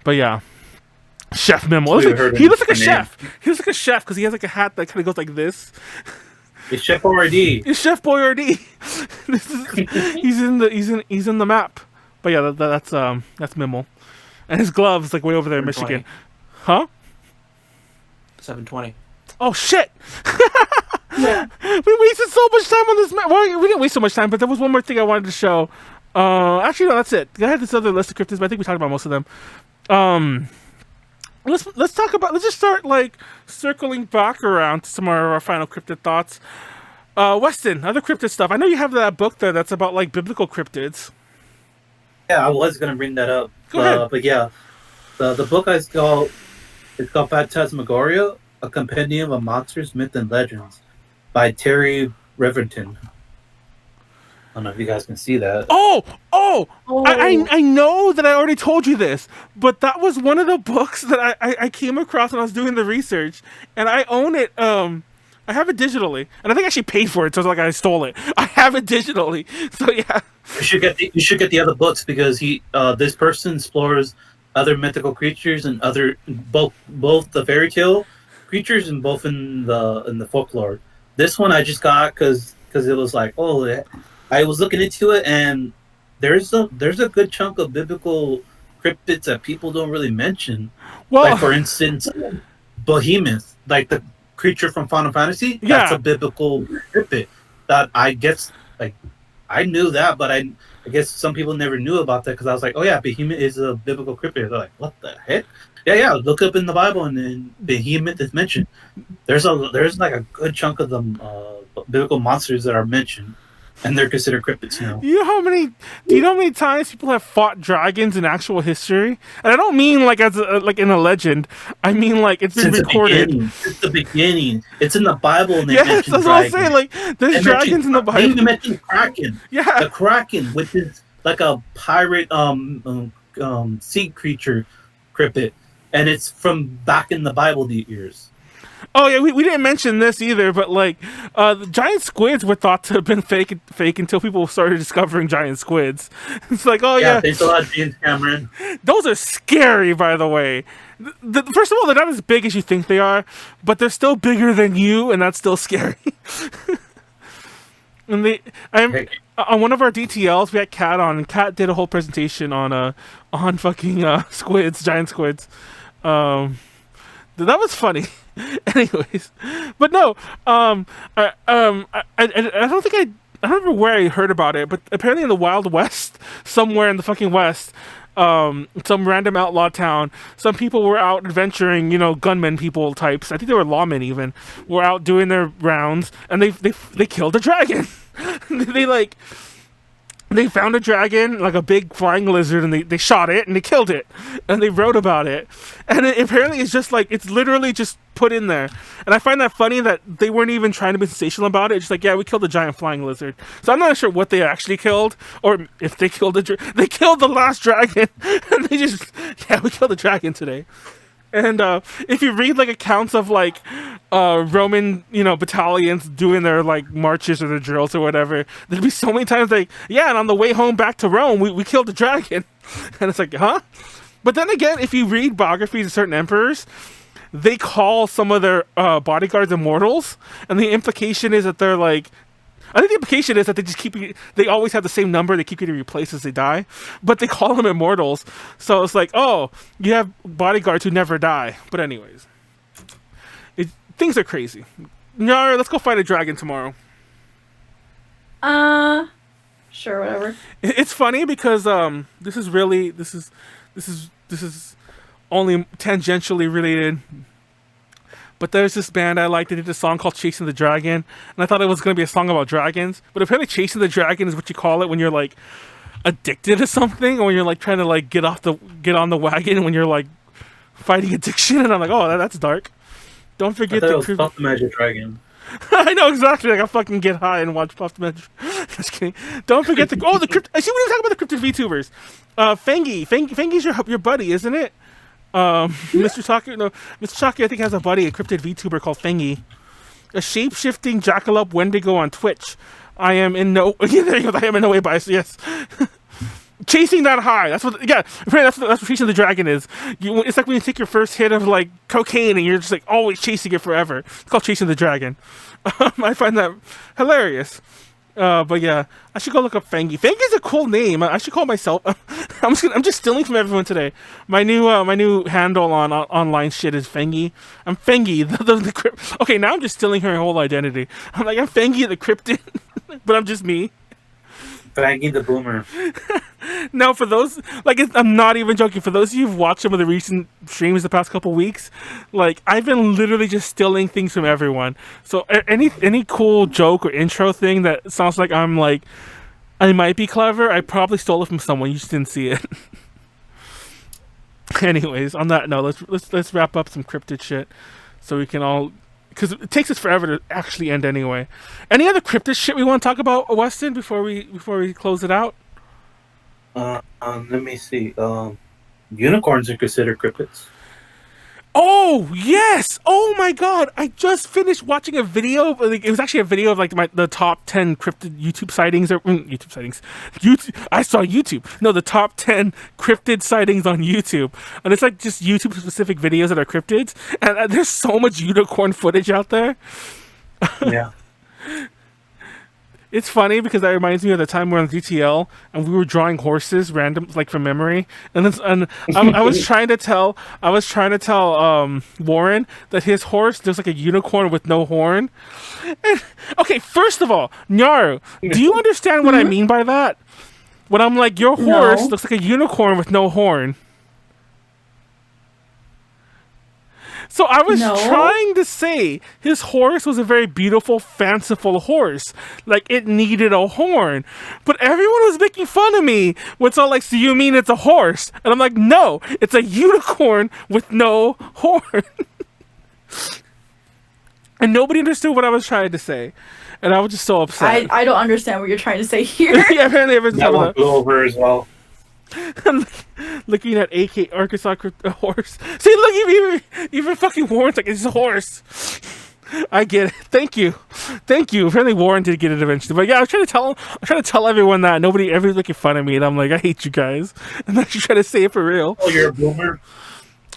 But yeah. Chef Mimmel. He looks like a chef. He looks like a chef because he has like a hat that kind of goes like this. It's Chef Boyardee. It's Chef Boyardee. He's in the map. But yeah, that's Mimmel, and his gloves like way over there in Michigan. Huh? 720. Oh shit! Yeah. We wasted so much time on this map. Well, we didn't waste so much time, but there was one more thing I wanted to show. Actually, no, that's it. I had this other list of cryptids, but I think we talked about most of them. Let's talk about. Let's just start like circling back around to some of our final cryptid thoughts. Weston, other cryptid stuff. I know you have that book there that's about like biblical cryptids. Yeah, I was gonna bring that up. Go ahead. But yeah, the book it's called Phantasmagoria, a compendium of monsters, myths, and legends, by Terry Reverton. I don't know if you guys can see that. Oh! I know that I already told you this, but that was one of the books that I came across when I was doing the research, and I own it. I have it digitally, and I think I actually paid for it, so it's like I stole it. I have it digitally, so yeah. You should get the other books because this person explores other mythical creatures and both the fairy tale creatures and both in the folklore. This one I just got because it was like, I was looking into it, and there's a good chunk of biblical cryptids that people don't really mention. Well, like for instance, Behemoth, like the creature from Final Fantasy. Yeah. That's a biblical cryptid. That I guess, like, I knew that, but I guess some people never knew about that because I was like, oh yeah, Behemoth is a biblical cryptid. They're like, what the heck? Yeah. Look up in the Bible, and then Behemoth is mentioned. There's like a good chunk of them biblical monsters that are mentioned, and they're considered cryptids now. Do you know how many times people have fought dragons in actual history? And I don't mean like as like in a legend. I mean like it's been recorded. Since the beginning. It's in the Bible, and they mention that's dragons. What I'm saying. Like there's dragons in the Bible. They even mention Kraken. Yeah, the Kraken, which is like a pirate sea creature cryptid, and it's from back in the Bible years. Oh yeah, we didn't mention this either, but like the giant squids were thought to have been fake until people started discovering giant squids. It's like, thanks a lot, James Cameron. Those are scary, by the way. First of all, they're not as big as you think they are, but they're still bigger than you, and that's still scary. And on one of our DTLs, we had Kat on, and Kat did a whole presentation on fucking squids, giant squids. That was funny. Anyways, but no, I don't think I don't remember where I heard about it, but apparently in the Wild West, somewhere in the fucking West, some random outlaw town, some people were out adventuring, gunmen people types. I think they were lawmen even, were out doing their rounds, and they killed a dragon. they they found a dragon, like a big flying lizard, and they shot it and they killed it, and they wrote about it, and apparently it's just like, it's literally just put in there. And I find that funny that they weren't even trying to be sensational about it. It's just like, yeah, we killed a giant flying lizard. So I'm not sure what they actually killed, or if they killed they killed the last dragon, and they just, yeah, we killed a dragon today. And if you read like accounts of like Roman, battalions doing their like marches or their drills or whatever, there'd be so many times like, yeah, and on the way home back to Rome, we killed a dragon. And it's like, huh? But then again, if you read biographies of certain emperors, they call some of their bodyguards immortals, and the implication is that they're like, I think the implication is that they always have the same number, they keep getting replaced as they die, but they call them immortals. So it's like, oh, you have bodyguards who never die. But anyways, things are crazy. Nyaru, let's go fight a dragon tomorrow. Sure, whatever. It's funny because this is only tangentially related. But there's this band I liked that did a song called Chasing the Dragon, and I thought it was going to be a song about dragons, but apparently Chasing the Dragon is what you call it when you're like addicted to something, or when you're like trying to like get on the wagon when you're like fighting addiction. And I'm like, oh, that's dark. Don't forget the Puff the Magic Dragon. I know exactly. Like I fucking get high and watch Puff the Magic. Just kidding. Don't forget the crypt. I see we didn't talk about the cryptid VTubers. Fengi's your buddy, isn't it? Mr. Taki, I think, has a buddy, a cryptid VTuber called Fengi, a shape-shifting jackalope Wendigo on Twitch. I am in no way biased. Yes, chasing that high. That's what. Yeah, that's what chasing the dragon is. It's like when you take your first hit of like cocaine and you're just like always chasing it forever. It's called chasing the dragon. I find that hilarious. But yeah, I should go look up Fengi. Fengi's a cool name. I should call myself. I'm just stealing from everyone today. My new handle on online shit is Fengi. I'm Fengi, the okay, now I'm just stealing her whole identity. I'm like, I'm Fengi the Cryptid, but I'm just me. Fengi the Boomer. No, for those, like, I'm not even joking. For those of you who've watched some of the recent streams the past couple weeks, like, I've been literally just stealing things from everyone. So any cool joke or intro thing that sounds like I'm like, I might be clever, I probably stole it from someone. You just didn't see it. Anyways, on that note, let's wrap up some cryptid shit so we can all, because it takes us forever to actually end anyway. Any other cryptid shit we want to talk about, Weston, before we close it out? Let me see. Unicorns are considered cryptids. Oh yes! Oh my god! I just finished watching a video. Like, it was actually a video of like the top 10 cryptid YouTube sightings. YouTube sightings. I saw YouTube. No, the top 10 cryptid sightings on YouTube, and it's like just YouTube specific videos that are cryptids. And there's so much unicorn footage out there. Yeah. It's funny because that reminds me of the time we were on GTL and we were drawing horses random, like from memory. And I was trying to tell Warren that his horse, there's like a unicorn with no horn. And, okay, first of all, Nyaru, do you understand what I mean by that? When I'm like, your horse looks like a unicorn with no horn. So I was trying to say his horse was a very beautiful, fanciful horse. Like, it needed a horn. But everyone was making fun of me. It's all like, so you mean it's a horse? And I'm like, no, it's a unicorn with no horn. And nobody understood what I was trying to say. And I was just so upset. I don't understand what you're trying to say here. Yeah, apparently everyone's that one blew over as well. Looking at AK Arkansas horse. See, look, even fucking Warren's like, it's a horse. I get it. Thank you. Apparently Warren did get it eventually. But yeah, I'm trying to tell everyone that everybody's making fun of me, and I'm like, I hate you guys. I'm actually trying to say it for real. Oh, you're a boomer.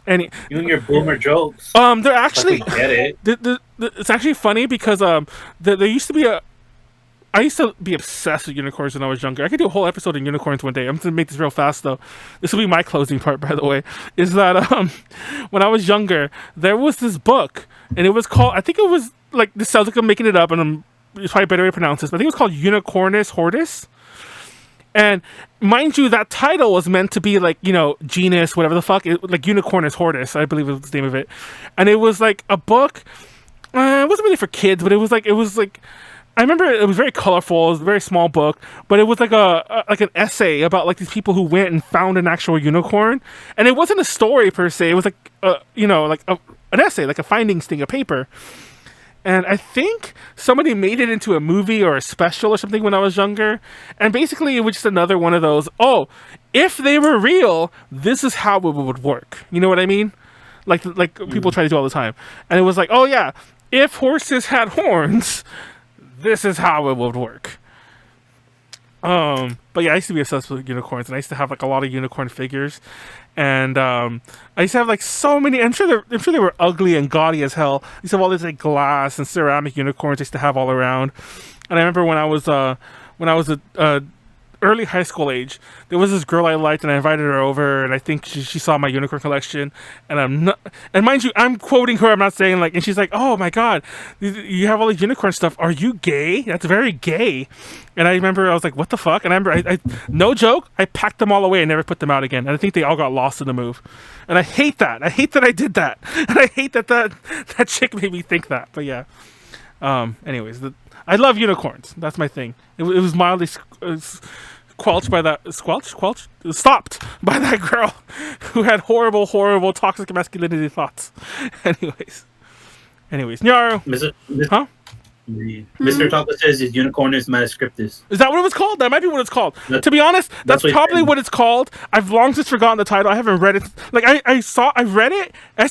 You and your boomer jokes. They're actually get it. It's actually funny because there used to be I used to be obsessed with unicorns when I was younger. I could do a whole episode on unicorns one day. I'm going to make this real fast, though. This will be my closing part, by the way. Is that when I was younger, there was this book, and it was called, I think it was, like, this sounds like I'm making it up, and it's probably a better way to pronounce this, but I think it was called Unicornus Hortus. And mind you, that title was meant to be, like, genus, whatever the fuck, like Unicornus Hortus, I believe was the name of it. And it was, like, a book, it wasn't really for kids, but it was like, I remember it was very colorful. It was a very small book, but it was like like an essay about like these people who went and found an actual unicorn, and it wasn't a story per se. It was like an essay, like a findings thing, a paper. And I think somebody made it into a movie or a special or something when I was younger. And basically, it was just another one of those. Oh, if they were real, this is how it would work. You know what I mean? Like people try to do all the time. And it was like, oh yeah, if horses had horns, this is how it would work. But yeah, I used to be obsessed with unicorns, and I used to have like a lot of unicorn figures, and I used to have like so many. I'm sure they were ugly and gaudy as hell. I used to have all these like glass and ceramic unicorns I used to have all around. And I remember when I was a early high school age, there was this girl I liked, and I invited her over, and I think she saw my unicorn collection, and mind you, I'm quoting her, I'm not saying like, and she's like, oh my god, you have all these unicorn stuff, are you gay? That's very gay. And I remember I was like, what the fuck? And I remember I no joke, I packed them all away and never put them out again, and I think they all got lost in the move. And I hate that I did that, and I hate that chick made me think that. But yeah, anyways, I love unicorns. That's my thing. It was mildly stopped by that girl who had horrible toxic masculinity thoughts. Anyways, Nyaru. Huh? Mr. Talker says his unicorn is Cryptids. Is that what it was called? That might be what it's called. To be honest, that's probably what it's called. I've long since forgotten the title. I haven't read it. Like I read it. I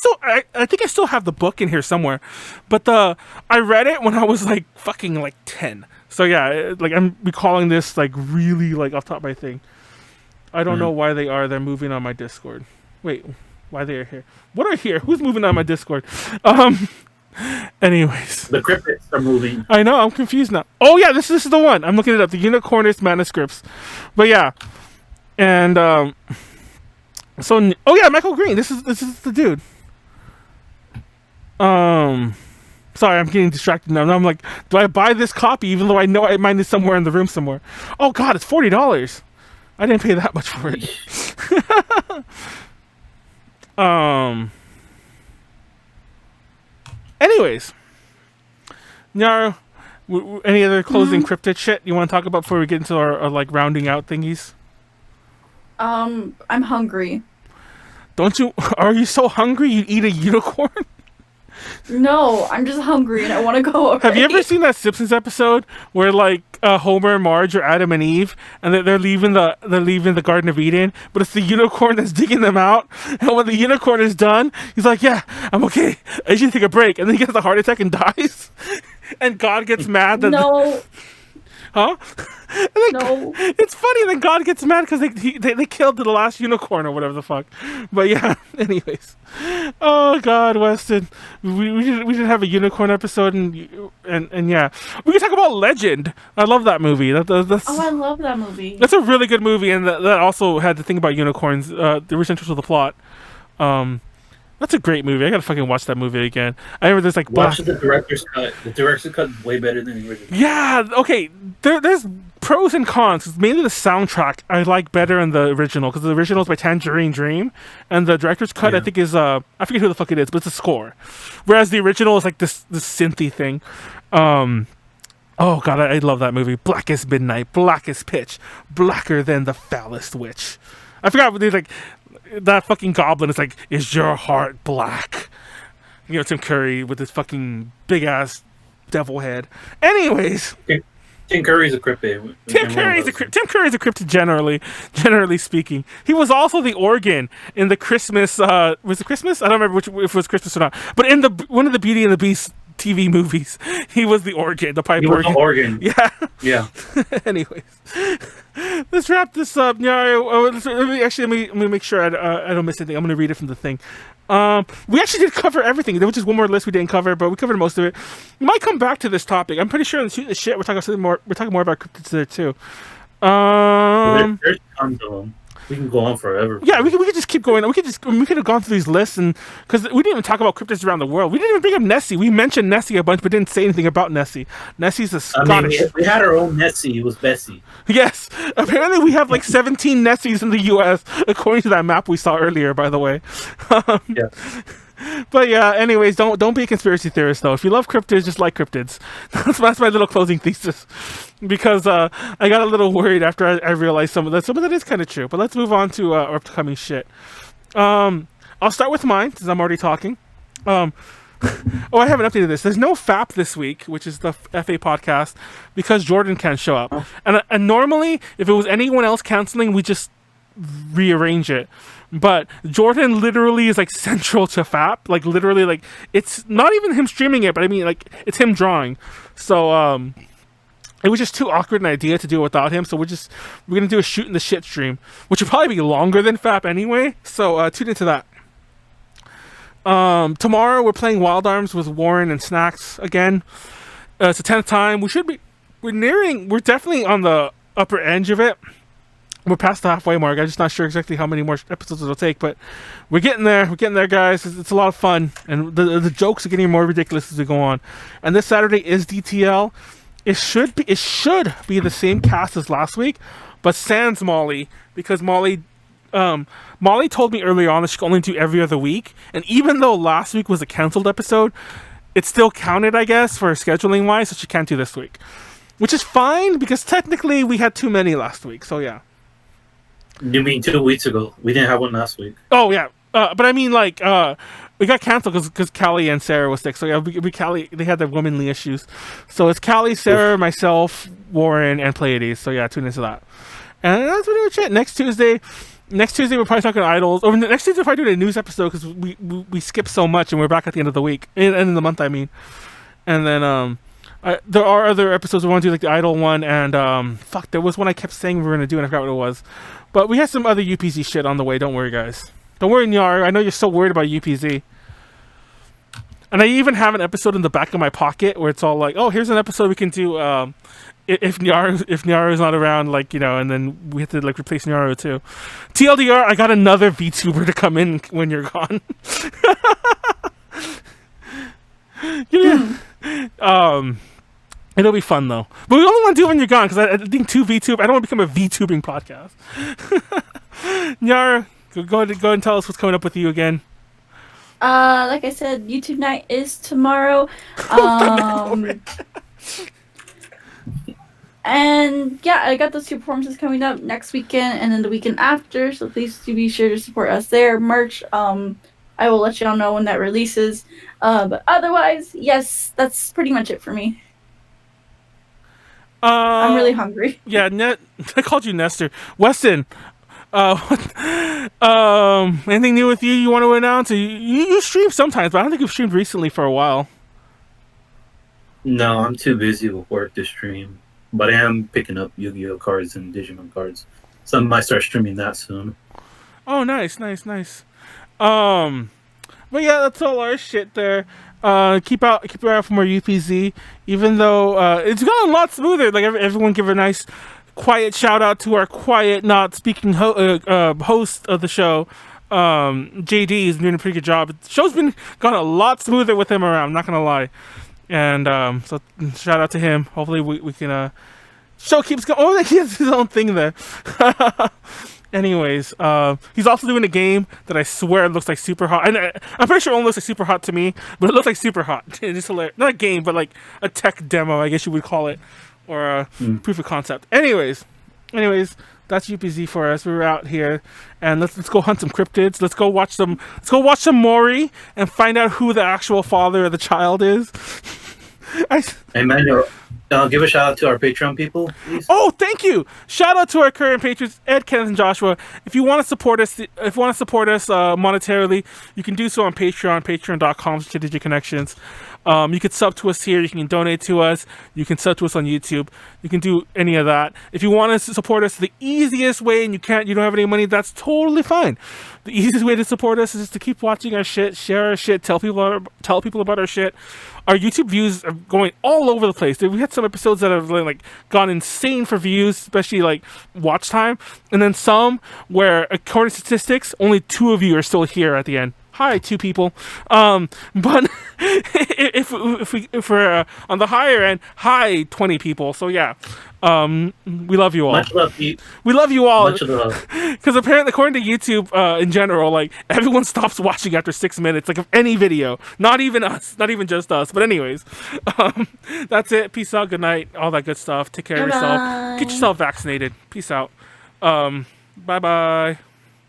think I still have the book in here somewhere. But I read it when I was like fucking like 10. So yeah, like I'm recalling this like really like off top of my thing. I don't know why they are. They're moving on my Discord. Wait, why they are here? What are here? Who's moving on my Discord? Anyways, the Cryptids are moving. I know, I'm confused now. Oh yeah, this is the one. I'm looking it up. The Unicornist manuscripts. But yeah, and so oh yeah, Michael Green. This is the dude. Sorry, I'm getting distracted now. I'm like, do I buy this copy even though I know mine is somewhere in the room somewhere? Oh god, it's $40. I didn't pay that much for it. Anyways, Nyaru, any other closing cryptid shit you want to talk about before we get into our like rounding out thingies? I'm hungry. Don't you? Are you so hungry you eat a unicorn? No, I'm just hungry and I want to go away. Have you ever seen that Simpsons episode where like Homer and Marge are Adam and Eve, and they're leaving the Garden of Eden, but it's the unicorn that's digging them out, and when the unicorn is done, he's like, "Yeah, I'm okay. I should take a break," and then he gets a heart attack and dies, and God gets mad that no. Huh? No. It's funny that God gets mad because they killed the last unicorn or whatever the fuck. But yeah, anyways. Oh God, Weston. We didn't have a unicorn episode and yeah. We can talk about Legend. I love that movie. That's, oh, I love that movie. That's a really good movie, and that also had the thing about unicorns, the original to the plot. That's a great movie. I gotta fucking watch that movie again. I remember there's like watch the director's cut. The director's cut is way better than the original. Yeah, okay. There's pros and cons. Mainly the soundtrack I like better in the original because the original is by Tangerine Dream, and the director's cut I think is I forget who the fuck it is, but it's a score. Whereas the original is like this synthy thing. Oh God, I love that movie. Black as midnight, black as pitch, blacker than the foulest witch. I forgot what they like. That fucking goblin is like, is your heart black? You know, Tim Curry with his fucking big ass devil head. Anyways, Tim Curry's a cryptid. Tim Curry's a cryptid generally speaking. He was also the organ in the Christmas. Was it Christmas? I don't remember if it was Christmas or not. But in one of the Beauty and the Beast TV movies, he was the organ, the pipe organ. The organ. Yeah. Yeah. Anyways, let's wrap this up. Let me make sure I don't miss anything. I'm gonna read it from the thing. We actually did cover everything. There was just one more list we didn't cover, but we covered most of it. We might come back to this topic. I'm pretty sure in Shoot the Shit we're talking something more. We're talking more about cryptids there too. There's tons of them. We can go on forever. Yeah, we could just keep going. We could have gone through these lists, and because we didn't even talk about cryptids around the world. We didn't even bring up Nessie. We mentioned Nessie a bunch, but didn't say anything about Nessie. Nessie's a Scottish. We had our own Nessie. It was Bessie. Yes, apparently we have like 17 Nessies in the U.S. according to that map we saw earlier. By the way. Yeah. But yeah, anyways, don't be a conspiracy theorist though. If you love cryptids, just like cryptids. That's my little closing thesis. Because I got a little worried after I realized some of that. Some of that is kind of true. But let's move on to our upcoming shit. I'll start with mine since I'm already talking. Oh, I haven't updated this. There's no FAP this week, which is the FA podcast, because Jordan can't show up. And normally, if it was anyone else canceling, we just rearrange it. But Jordan literally is like central to FAP. Like literally, like it's not even him streaming it, but I mean like it's him drawing. So it was just too awkward an idea to do it without him. So we're gonna do a shoot in the shit stream, which will probably be longer than FAP anyway. So tune into that. Tomorrow we're playing Wild Arms with Warren and Snacks again. It's the 10th time. We're definitely on the upper edge of it. We're past the halfway mark. I'm just not sure exactly how many more episodes it'll take, but we're getting there. We're getting there, guys. It's a lot of fun, and the jokes are getting more ridiculous as we go on. And this Saturday is DTL. It should be the same cast as last week, but sans Molly, because Molly told me earlier on that she could only do every other week, and even though last week was a canceled episode, it still counted, I guess, for scheduling wise, so she can't do this week, which is fine because technically we had too many last week. So yeah. You mean 2 weeks ago? We didn't have one last week. Oh yeah, but I mean like we got canceled because Callie and Sarah was sick. So yeah, Callie, they had their womanly issues. So it's Callie, Sarah, myself, Warren, and Pleiades. So yeah, tune into that. And that's pretty much it. Next Tuesday we're probably talking idols. Or next Tuesday we're probably doing a news episode because we skipped so much and we're back at the end of the week, end of the month, I mean. And then there are other episodes we want to do, like the idol one, and there was one I kept saying we were gonna do and I forgot what it was. But we have some other UPZ shit on the way. Don't worry, guys. Don't worry, Nyaru. I know you're so worried about UPZ. And I even have an episode in the back of my pocket where it's all like, oh, here's an episode we can do if Nyaru's not around, like, you know, and then we have to like replace Nyaru too. TLDR, I got another VTuber to come in when you're gone. Yeah. It'll be fun though. But we only want to do it when you're gone because I think I don't want to become a VTubing podcast. Nyaru, go and tell us what's coming up with you again. Like I said, YouTube night is tomorrow. And yeah, I got those 2 performances coming up next weekend and then the weekend after. So please do be sure to support us there. Merch. I will let y'all know when that releases. But otherwise, yes, that's pretty much it for me. I'm really hungry. Yeah, I called you Nestor. Weston, anything new with you? You want to announce? You stream sometimes, but I don't think you've streamed recently for a while. No, I'm too busy with work to stream. But I am picking up Yu-Gi-Oh cards and Digimon cards. So I might start streaming that soon. Oh, nice. But yeah, that's all our shit there. Keep your eye out for more UPZ. Even though it's gone a lot smoother. Like everyone, give a nice, quiet shout out to our quiet, not speaking host of the show. JD is doing a pretty good job. The show's gone a lot smoother with him around. I'm not gonna lie. And so shout out to him. Hopefully we can. Show keeps going. Oh, he has his own thing there. Anyways, he's also doing a game that I swear looks like super hot. And I'm pretty sure it only looks like super hot to me, but it looks like super hot. It's hilarious. Not a game, but like a tech demo, I guess you would call it, or a proof of concept. Anyways, that's UPZ for us. We're out here, and let's go hunt some cryptids. Let's go watch some Maury and find out who the actual father of the child is. Hey, Manuel. Give a shout out to our Patreon people, please. Oh, thank you! Shout out to our current patrons, Ed, Kenneth, and Joshua. If you want to support us, monetarily, you can do so on Patreon, patreon.com/digiconnections. You can sub to us here. You can donate to us. You can sub to us on YouTube. You can do any of that. If you want to support us the easiest way, and you don't have any money, that's totally fine. The easiest way to support us is just to keep watching our shit, share our shit, tell people about our shit. Our YouTube views are going all over the place. We had some episodes that have like gone insane for views, especially like watch time, and then some where, according to statistics, only 2 of you are still here at the end. Hi, 2 people. But if we're on the higher end, hi, 20 people. So yeah, we love you all. Much love, Pete. We love you all. Much love. Because apparently, according to YouTube, in general, like everyone stops watching after 6 minutes, like of any video. Not even us, not even just us. But anyways, that's it. Peace out. Good night. All that good stuff. Take care of yourself. Get yourself vaccinated. Peace out. Bye bye.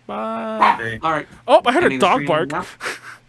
Bye. Hey. All right. Oh, I heard a Ending the dog stream bark. now.